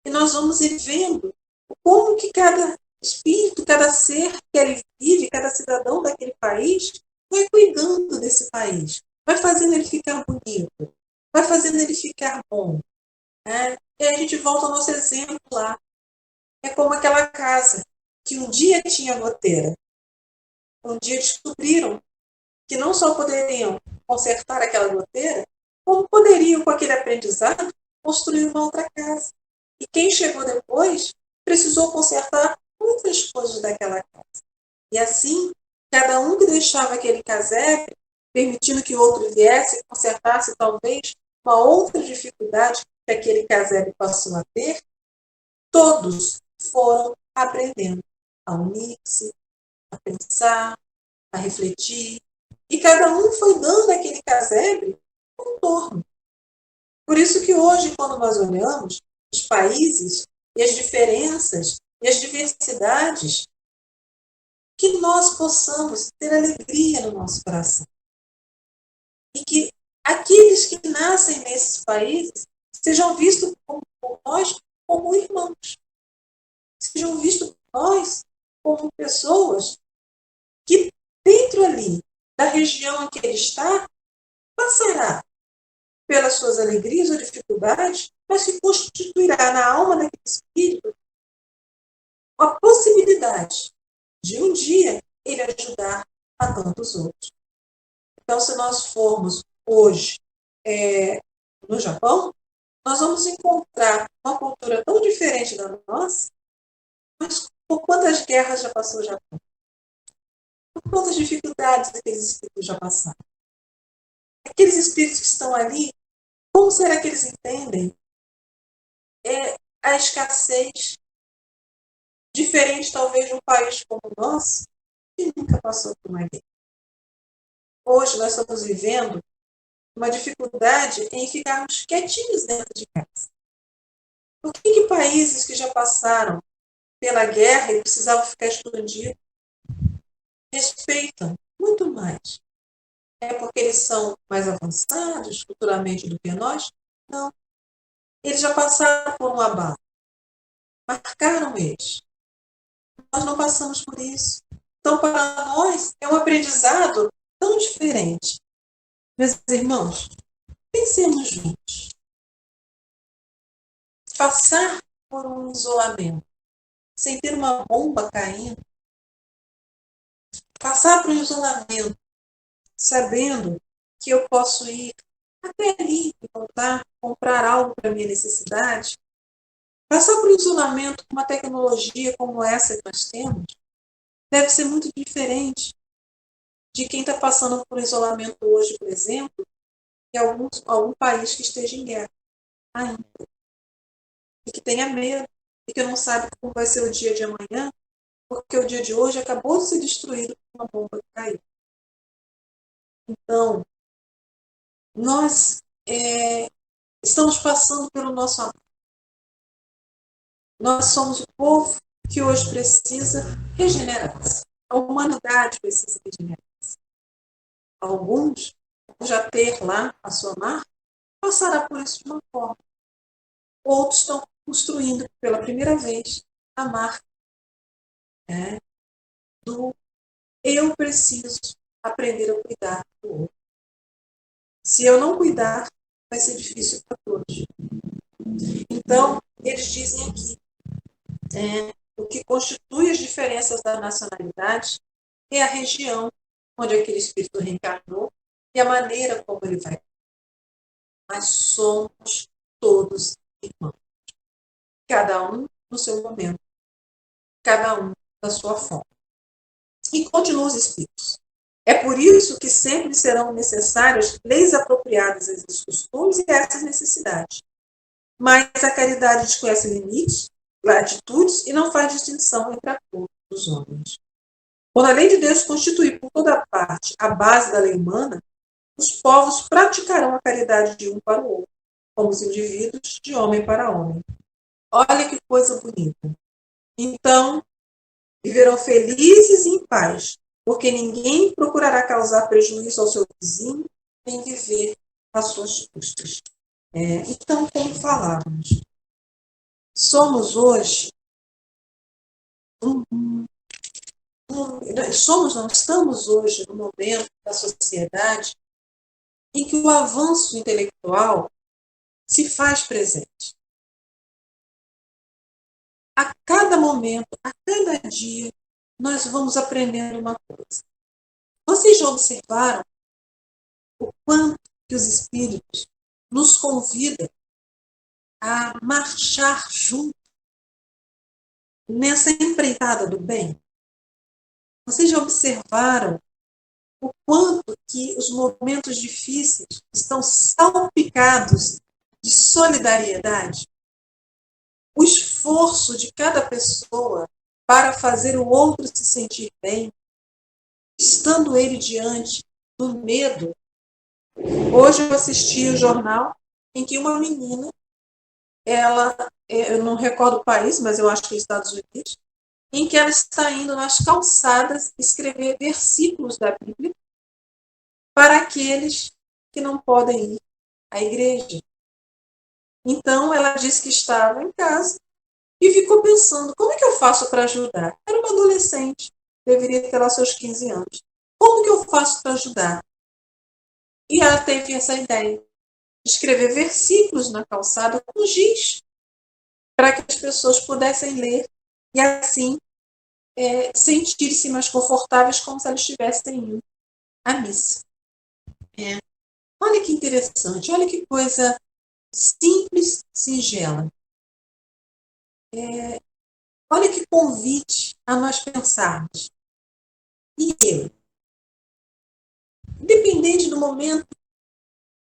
E nós vamos ir vendo como que cada espírito, cada ser que ele vive, cada cidadão daquele país, vai cuidando desse país, vai fazendo ele ficar bonito, vai fazendo ele ficar bom. Né? E aí a gente volta ao nosso exemplo lá. É como aquela casa que um dia tinha goteira. Um dia descobriram que não só poderiam consertar aquela goteira, como poderiam, com aquele aprendizado, construir uma outra casa. E quem chegou depois precisou consertar muitas coisas daquela casa. E assim, cada um que deixava aquele casebre, permitindo que outro viesse e consertasse talvez uma outra dificuldade que aquele casebre passou a ter, todos foram aprendendo a unir-se, a pensar, a refletir, e cada um foi dando àquele casebre um torno. Por isso que hoje, quando nós olhamos os países e as diferenças e as diversidades, que nós possamos ter alegria no nosso coração. E que aqueles que nascem nesses países sejam vistos por nós como irmãos. Sejam vistos por nós como pessoas que, dentro ali da região em que ele está, passará pelas suas alegrias ou dificuldades, mas que constituirá na alma daquele espírito a possibilidade de um dia ele ajudar a tantos outros. Então, se nós formos hoje no Japão, nós vamos encontrar uma cultura tão diferente da nossa, mas por quantas guerras já passou o Japão? Por quantas dificuldades aqueles espíritos já passaram? Aqueles espíritos que estão ali, como será que eles entendem a escassez, diferente talvez de um país como o nosso, que nunca passou por uma guerra? Hoje nós estamos vivendo uma dificuldade em ficarmos quietinhos dentro de casa. Por que países que já passaram pela guerra e precisavam ficar escondidos respeitam muito mais? É porque eles são mais avançados culturalmente do que nós? Não. Eles já passaram por um abalo. Marcaram eles. Nós não passamos por isso. Então, para nós, é um aprendizado tão diferente. Meus irmãos, pensemos juntos. Passar por um isolamento, sem ter uma bomba caindo. Passar por um isolamento, sabendo que eu posso ir até ali e voltar, comprar algo para minha necessidade. Passar por um isolamento com uma tecnologia como essa que nós temos, deve ser muito diferente de quem está passando por isolamento hoje, por exemplo, em algum país que esteja em guerra ainda. E que tenha medo, e que não sabe como vai ser o dia de amanhã, porque o dia de hoje acabou de ser destruído por uma bomba que caiu. Então, nós estamos passando pelo nosso amor. Nós somos o povo que hoje precisa regenerar-se. A humanidade precisa regenerar-se. Alguns vão já ter lá a sua marca, passará por isso de uma forma. Outros estão construindo pela primeira vez a marca do eu preciso aprender a cuidar do outro. Se eu não cuidar, vai ser difícil para todos. Então, eles dizem aqui, o que constitui as diferenças da nacionalidade é a região onde aquele espírito reencarnou e a maneira como ele vai. Mas somos todos irmãos. Cada um no seu momento. Cada um da sua forma. E continuam os espíritos. É por isso que sempre serão necessárias leis apropriadas a esses costumes e a essas necessidades. Mas a caridade desconhece limites, latitudes e não faz distinção entre a todos os homens. Quando a lei de Deus constituir por toda parte a base da lei humana, os povos praticarão a caridade de um para o outro, como os indivíduos de homem para homem. Olha que coisa bonita. Então, viverão felizes e em paz, porque ninguém procurará causar prejuízo ao seu vizinho, nem viver às suas custas. Então, como falávamos, somos hoje estamos hoje no momento da sociedade em que o avanço intelectual se faz presente. A cada momento, a cada dia, nós vamos aprendendo uma coisa. Vocês já observaram o quanto que os espíritos nos convida a marchar junto nessa empreitada do bem. Vocês já observaram o quanto que os momentos difíceis estão salpicados de solidariedade? O esforço de cada pessoa para fazer o outro se sentir bem, estando ele diante do medo. Hoje eu assisti o jornal em que uma menina, eu não recordo o país, mas eu acho que é os Estados Unidos, em que ela está indo nas calçadas escrever versículos da Bíblia para aqueles que não podem ir à igreja. Então, ela disse que estava em casa e ficou pensando, como é que eu faço para ajudar? Era uma adolescente, deveria ter lá seus 15 anos. Como que eu faço para ajudar? E ela teve essa ideia, de escrever versículos na calçada com giz, para que as pessoas pudessem ler e assim sentir-se mais confortáveis como se elas estivessem indo à missa. Olha que interessante, olha que coisa simples, singela. Olha que convite a nós pensarmos. E eu? Independente do momento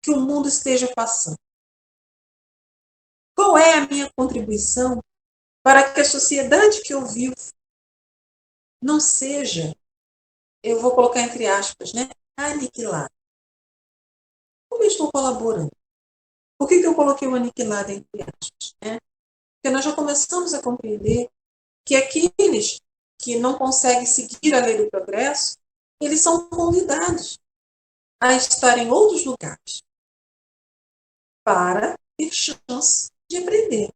que o mundo esteja passando, qual é a minha contribuição para que a sociedade que eu vivo não seja, eu vou colocar entre aspas, né, aniquilada? Como eu estou colaborando? Por que eu coloquei o aniquilado entre aspas? Porque nós já começamos a compreender que aqueles que não conseguem seguir a lei do progresso, eles são convidados a estar em outros lugares para ter chance de aprender.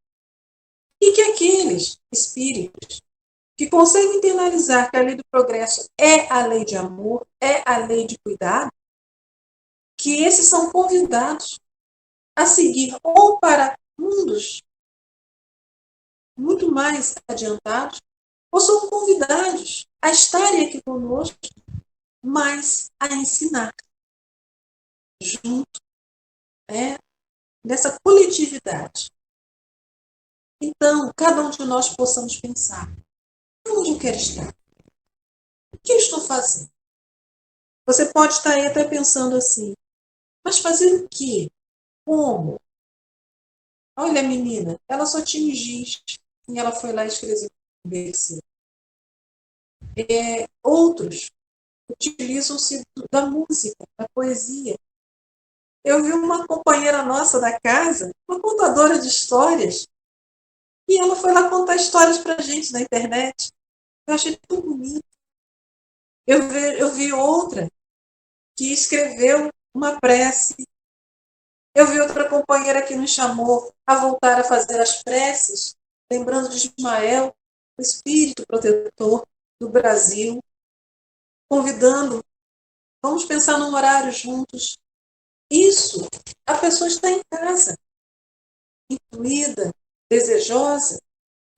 E que aqueles espíritos que conseguem internalizar que a lei do progresso é a lei de amor, é a lei de cuidado, que esses são convidados a seguir ou para mundos muito mais adiantados, ou são convidados a estarem aqui conosco, mas a ensinar junto, nessa coletividade. Então, cada um de nós possamos pensar, onde eu quero estar? O que eu estou fazendo? Você pode estar aí até pensando assim, mas fazer o quê? Como? Olha a menina, ela só tinha giz e ela foi lá e escreveu um versículo. Outros utilizam-se da música, da poesia. Eu vi uma companheira nossa da casa, uma contadora de histórias, e ela foi lá contar histórias para a gente na internet. Eu achei tão bonito. Eu vi outra que escreveu uma prece. Eu vi outra companheira que nos chamou a voltar a fazer as preces, lembrando de Ismael, o espírito protetor do Brasil, convidando, vamos pensar num horário juntos. Isso, a pessoa está em casa, intuída, desejosa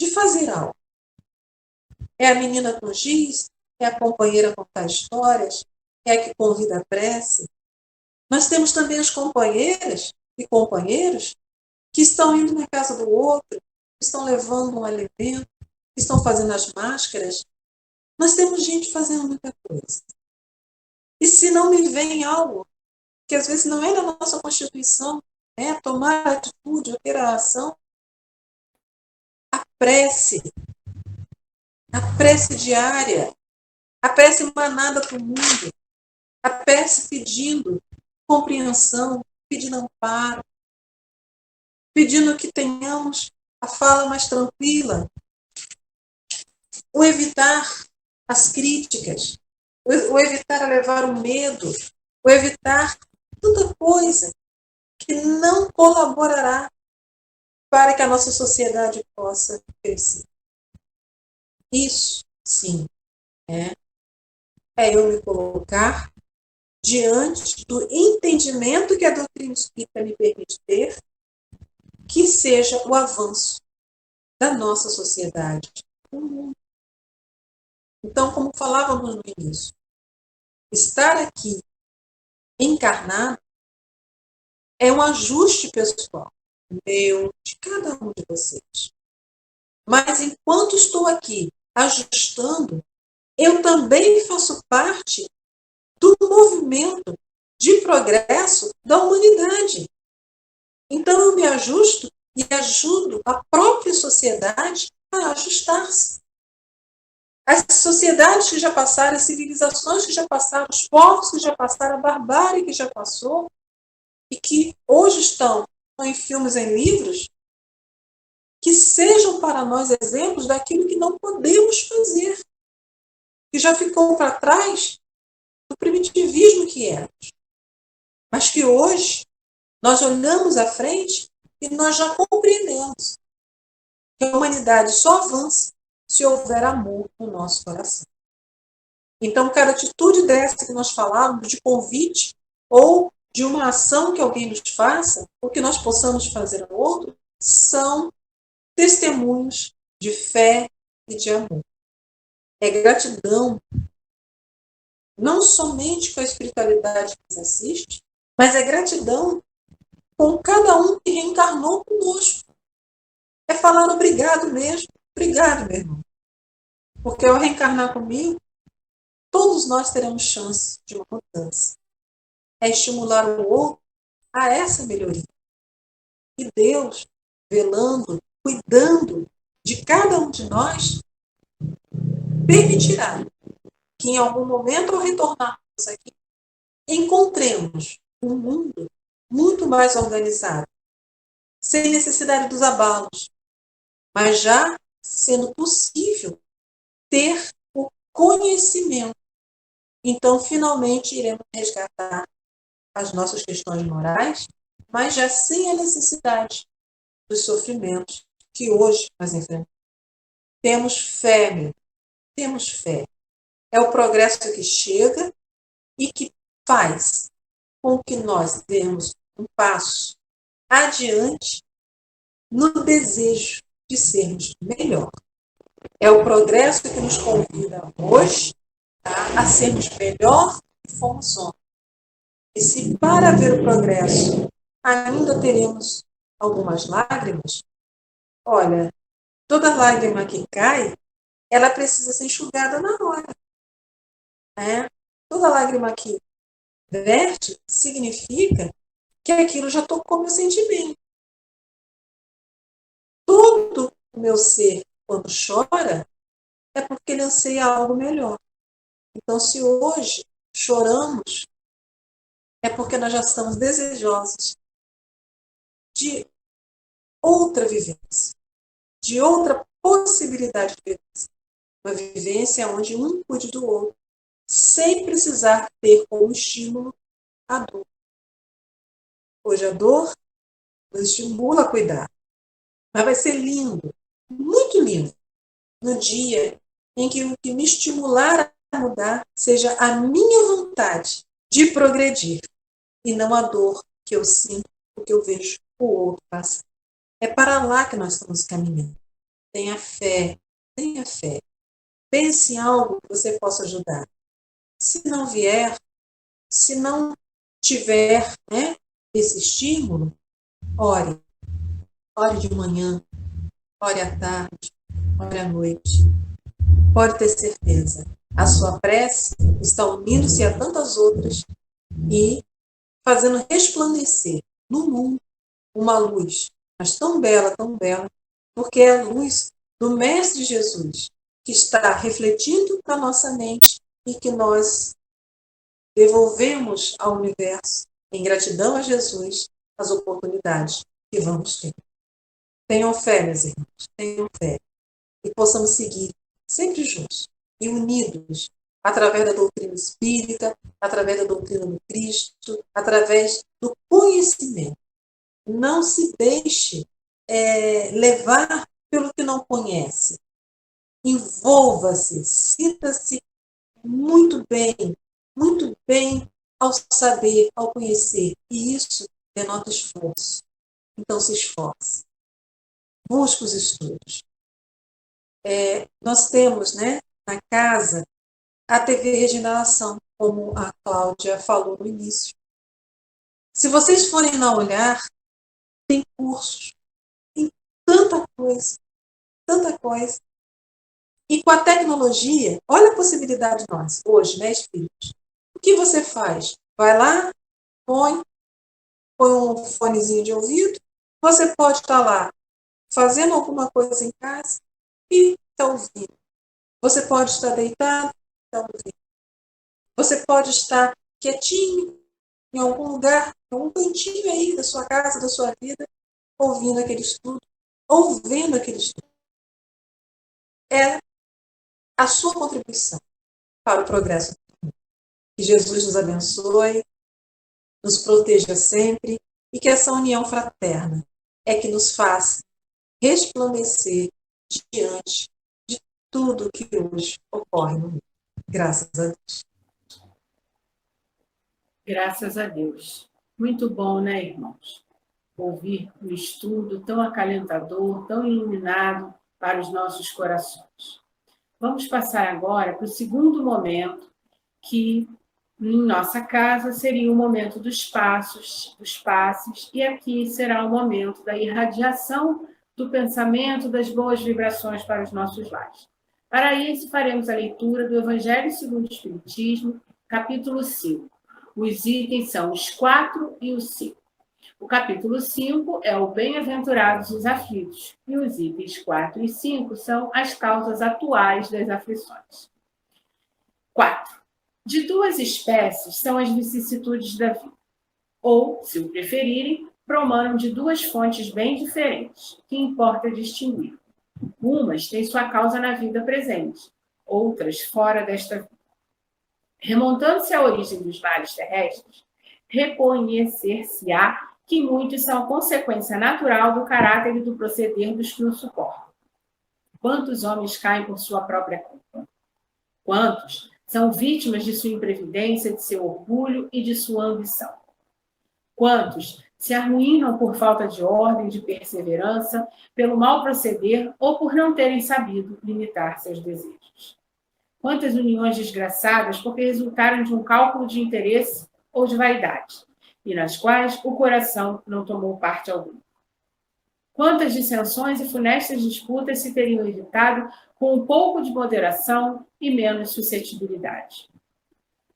de fazer algo. É a menina com giz, é a companheira a contar histórias, é a que convida a prece. Nós temos também as companheiras e companheiros que estão indo na casa do outro, que estão levando um alimento, que estão fazendo as máscaras. Nós temos gente fazendo muita coisa. E se não me vem algo que às vezes não é da nossa Constituição, tomar a atitude ou ter a ação, a prece diária, a prece emanada para o mundo, a prece pedindo compreensão, pedindo amparo, pedindo que tenhamos a fala mais tranquila, o evitar as críticas, o evitar levar o medo, o evitar tanta coisa que não colaborará para que a nossa sociedade possa crescer. Isso, sim, é eu me colocar diante do entendimento que a doutrina espírita me permite ter, que seja o avanço da nossa sociedade. Então, como falávamos no início, estar aqui encarnado é um ajuste pessoal, meu, de cada um de vocês. Mas enquanto estou aqui ajustando, eu também faço parte do movimento de progresso da humanidade. Então eu me ajusto e ajudo a própria sociedade a ajustar-se. As sociedades que já passaram, as civilizações que já passaram, os povos que já passaram, a barbárie que já passou, e que hoje estão em filmes, em livros, que sejam para nós exemplos daquilo que não podemos fazer, que já ficou para trás do primitivismo que éramos, mas que hoje nós olhamos à frente e nós já compreendemos que a humanidade só avança se houver amor no nosso coração. Então, cada atitude dessa que nós falamos, de convite, ou de uma ação que alguém nos faça, ou que nós possamos fazer ao outro, são testemunhos de fé e de amor. É gratidão, não somente com a espiritualidade que nos assiste, mas é gratidão com cada um que reencarnou conosco. É falar obrigado mesmo. Obrigado, meu irmão. Porque ao reencarnar comigo, todos nós teremos chance de uma mudança. É estimular o outro a essa melhoria. E Deus, velando, cuidando de cada um de nós, permitirá que em algum momento, ao retornarmos aqui, encontremos um mundo muito mais organizado, sem necessidade dos abalos, mas já sendo possível ter o conhecimento. Então, finalmente, iremos resgatar as nossas questões morais, mas já sem a necessidade dos sofrimentos que hoje nós enfrentamos. Temos fé, meu. Temos fé. É o progresso que chega e que faz com que nós demos um passo adiante no desejo de sermos melhor. É o progresso que nos convida hoje, tá, a sermos melhor do que fomos ontem. E se para ver o progresso ainda teremos algumas lágrimas, olha, toda lágrima que cai, ela precisa ser enxugada na hora. Né? Toda lágrima que verte significa que aquilo já tocou meu sentimento. Todo o meu ser, quando chora, é porque ele anseia algo melhor. Então, se hoje choramos, é porque nós já estamos desejosos de outra vivência, de outra possibilidade de vivência. Uma vivência onde um cuide do outro, sem precisar ter como estímulo a dor. Hoje a dor nos estimula a cuidar. Mas vai ser lindo, muito lindo, no dia em que o que me estimular a mudar seja a minha vontade de progredir e não a dor que eu sinto, porque eu vejo o outro passar. É para lá que nós estamos caminhando. Tenha fé, tenha fé. Pense em algo que você possa ajudar. Se não vier, se não tiver, né, esse estímulo, ore. Ore de manhã, ore à tarde, ore à noite. Pode ter certeza, a sua prece está unindo-se a tantas outras e fazendo resplandecer no mundo uma luz, mas tão bela, porque é a luz do Mestre Jesus, que está refletindo na nossa mente e que nós devolvemos ao universo, em gratidão a Jesus, as oportunidades que vamos ter. Tenham fé, meus irmãos, tenham fé. E possamos seguir sempre juntos e unidos, através da doutrina espírita, através da doutrina do Cristo, através do conhecimento. Não se deixe levar pelo que não conhece. Envolva-se, sinta-se muito bem ao saber, ao conhecer. E isso denota esforço. Então se esforce. Busque os estudos. Nós temos, né, na casa a TV Regeneração, como a Cláudia falou no início. Se vocês forem lá olhar, tem cursos, tem tanta coisa, tanta coisa. E com a tecnologia, olha a possibilidade nós, hoje, né, espíritos? O que você faz? Vai lá, põe um fonezinho de ouvido, você pode estar lá fazendo alguma coisa em casa e está ouvindo. Você pode estar deitado, está ouvindo. Você pode estar quietinho em algum lugar, em algum cantinho aí da sua casa, da sua vida, ouvindo aquele estudo, ou vendo aquele estudo. É a sua contribuição para o progresso. Que Jesus nos abençoe, nos proteja sempre e que essa união fraterna é que nos faz resplandecer diante de tudo que hoje ocorre no mundo. Graças a Deus. Graças a Deus. Muito bom, né, irmãos? Ouvir um estudo tão acalentador, tão iluminado para os nossos corações. Vamos passar agora para o segundo momento, que em nossa casa seria o momento dos passes, e aqui será o momento da irradiação do pensamento, das boas vibrações para os nossos lares. Para isso, faremos a leitura do Evangelho segundo o Espiritismo, capítulo 5. Os itens são os 4 e os 5. O capítulo 5 é o Bem-aventurados os aflitos, e os itens 4 e 5 são as causas atuais das aflições. 4. De duas espécies são as vicissitudes da vida, ou, se o preferirem, promanam de duas fontes bem diferentes, que importa distinguir. Umas têm sua causa na vida presente, outras fora desta vida. Remontando-se à origem dos males terrestres, reconhecer-se-á que muitos são a consequência natural do caráter e do proceder dos que o suportam. Quantos homens caem por sua própria culpa? Quantos são vítimas de sua imprevidência, de seu orgulho e de sua ambição? Quantos se arruinam por falta de ordem, de perseverança, pelo mau proceder ou por não terem sabido limitar seus desejos? Quantas uniões desgraçadas porque resultaram de um cálculo de interesse ou de vaidade, e nas quais o coração não tomou parte alguma? Quantas dissensões e funestas disputas se teriam evitado com um pouco de moderação e menos suscetibilidade?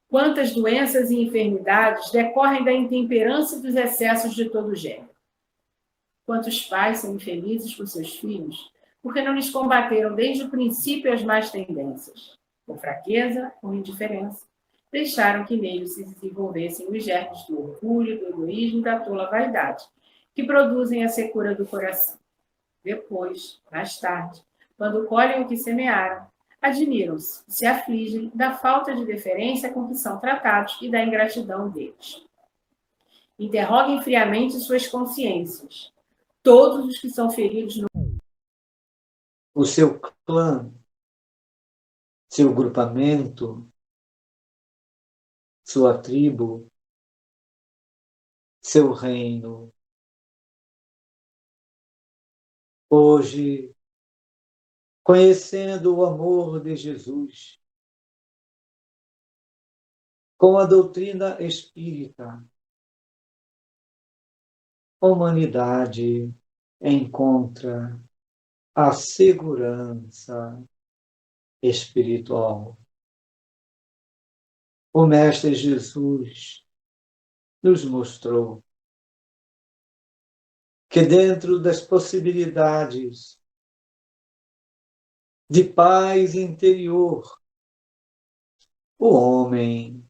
Quantas doenças e enfermidades decorrem da intemperança e dos excessos de todo gênero? Quantos pais são infelizes com seus filhos porque não lhes combateram desde o princípio as más tendências? Por fraqueza ou indiferença, deixaram que neles se desenvolvessem os germes do orgulho, do egoísmo e da tola vaidade, que produzem a secura do coração. Depois, mais tarde, quando colhem o que semearam, admiram-se, se afligem da falta de deferência com que são tratados e da ingratidão deles. Interroguem friamente suas consciências. Todos os que são feridos no... O seu clã, seu grupamento, sua tribo, seu reino. Hoje, conhecendo o amor de Jesus, com a doutrina espírita, a humanidade encontra a segurança espiritual. O Mestre Jesus nos mostrou que dentro das possibilidades de paz interior, o homem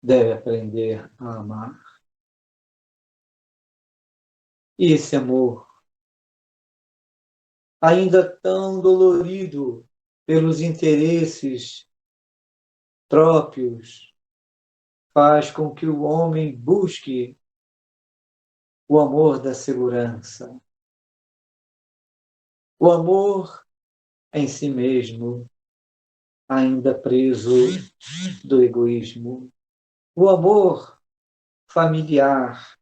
deve aprender a amar. E esse amor, ainda tão dolorido pelos interesses próprios, faz com que o homem busque o amor da segurança, o amor em si mesmo, ainda preso do egoísmo, o amor familiar,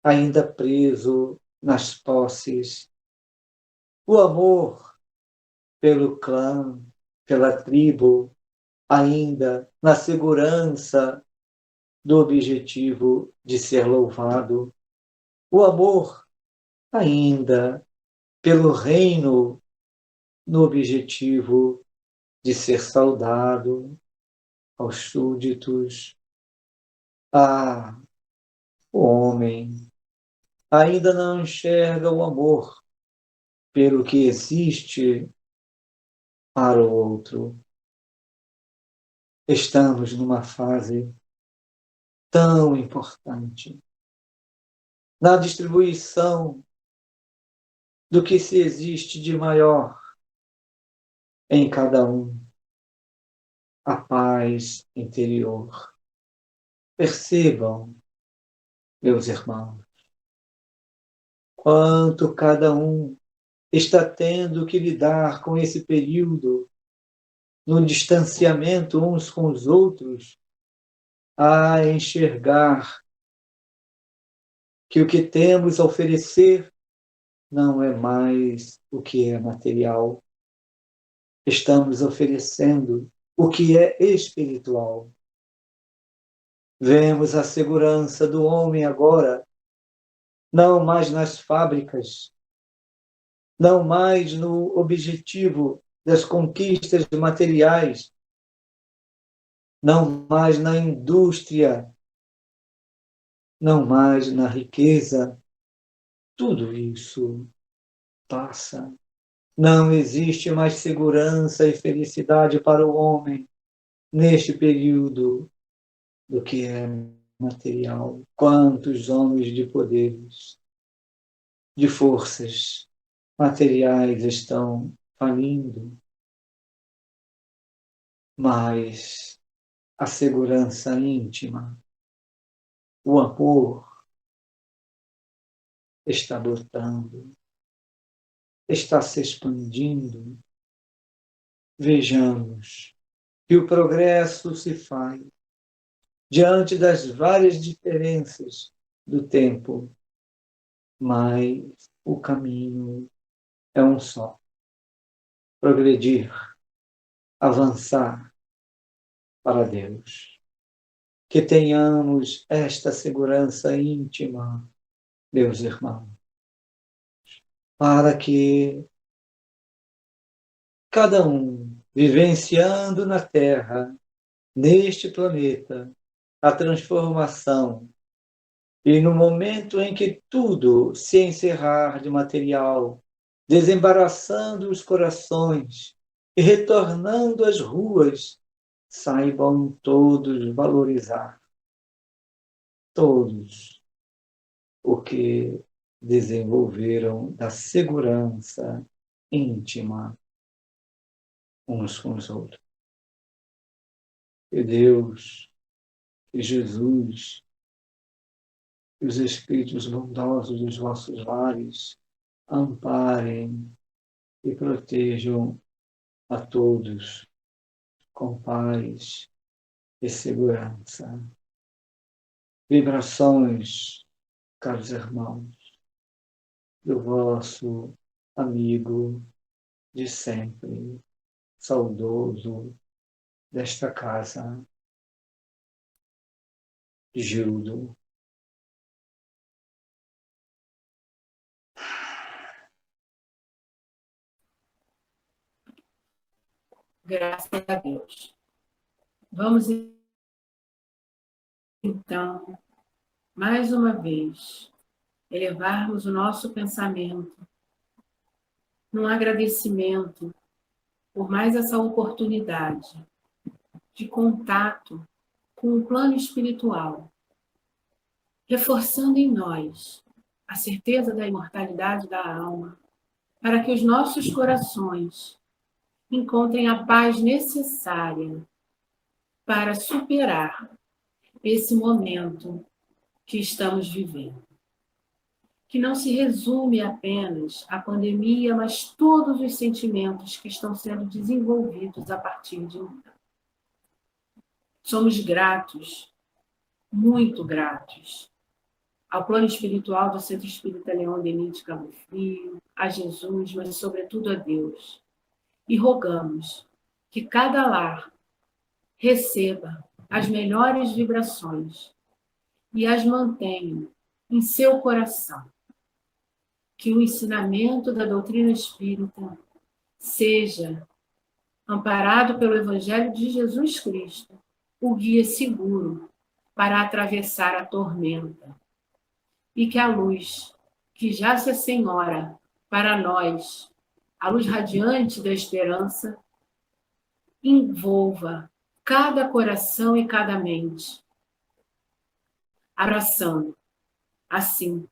ainda preso nas posses, o amor pelo clã, pela tribo, ainda na segurança do objetivo de ser louvado. O amor, ainda, pelo reino, no objetivo de ser saudado aos súditos. O homem ainda não enxerga o amor pelo que existe para o outro. Estamos numa fase tão importante na distribuição do que se existe de maior em cada um, a paz interior. Percebam, meus irmãos, quanto cada um está tendo que lidar com esse período no distanciamento uns com os outros, a enxergar que o que temos a oferecer não é mais o que é material. Estamos oferecendo o que é espiritual. Vemos a segurança do homem agora, não mais nas fábricas, não mais no objetivo das conquistas materiais, não mais na indústria, não mais na riqueza. Tudo isso passa. Não existe mais segurança e felicidade para o homem neste período do que é material. Quantos homens de poderes, de forças materiais estão falindo, mas a segurança íntima, o amor está brotando, está se expandindo. Vejamos que o progresso se faz diante das várias diferenças do tempo, mas o caminho é um só: progredir, avançar para Deus. Que tenhamos esta segurança íntima, meus irmãos, para que cada um, vivenciando na Terra, neste planeta, a transformação, e no momento em que tudo se encerrar de material, desembaraçando os corações e retornando às ruas, saibam todos valorizar, todos, o que desenvolveram da segurança íntima uns com os outros. Que Deus, que Jesus, que os Espíritos bondosos dos vossos lares amparem e protejam a todos com paz e segurança. Vibrações, caros irmãos, do vosso amigo de sempre, saudoso desta casa, Gildo. Graças a Deus. Vamos, então, mais uma vez, elevarmos o nosso pensamento num agradecimento por mais essa oportunidade de contato com o plano espiritual, reforçando em nós a certeza da imortalidade da alma, para que os nossos corações encontrem a paz necessária para superar esse momento que estamos vivendo. Que não se resume apenas à pandemia, mas todos os sentimentos que estão sendo desenvolvidos a partir de então. Somos gratos, muito gratos, ao plano espiritual do Centro Espírita Leon Denis de Cabo Frio, a Jesus, mas sobretudo a Deus. E rogamos que cada lar receba as melhores vibrações e as mantenham em seu coração. Que o ensinamento da doutrina espírita seja amparado pelo Evangelho de Jesus Cristo, o guia seguro para atravessar a tormenta. E que a luz que já se assenhora para nós, a luz radiante da esperança, envolva cada coração e cada mente, abraçando, assim,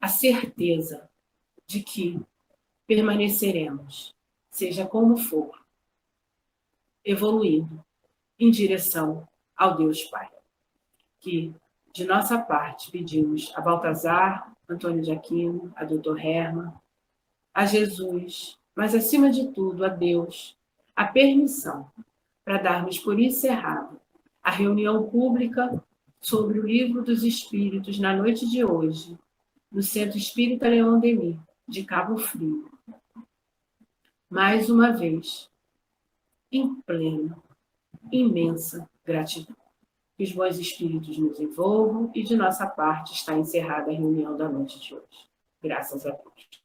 a certeza de que permaneceremos, seja como for, evoluindo em direção ao Deus Pai. Que, de nossa parte, pedimos a Baltazar, Antônio de Aquino, a Dr. Herman, a Jesus, mas, acima de tudo, a Deus, a permissão para darmos por encerrada a reunião pública sobre o Livro dos Espíritos na noite de hoje, no Centro Espírita Leon Denis, de Cabo Frio. Mais uma vez, em plena, imensa gratidão. Que os bons espíritos nos envolvam e, de nossa parte, está encerrada a reunião da noite de hoje. Graças a Deus.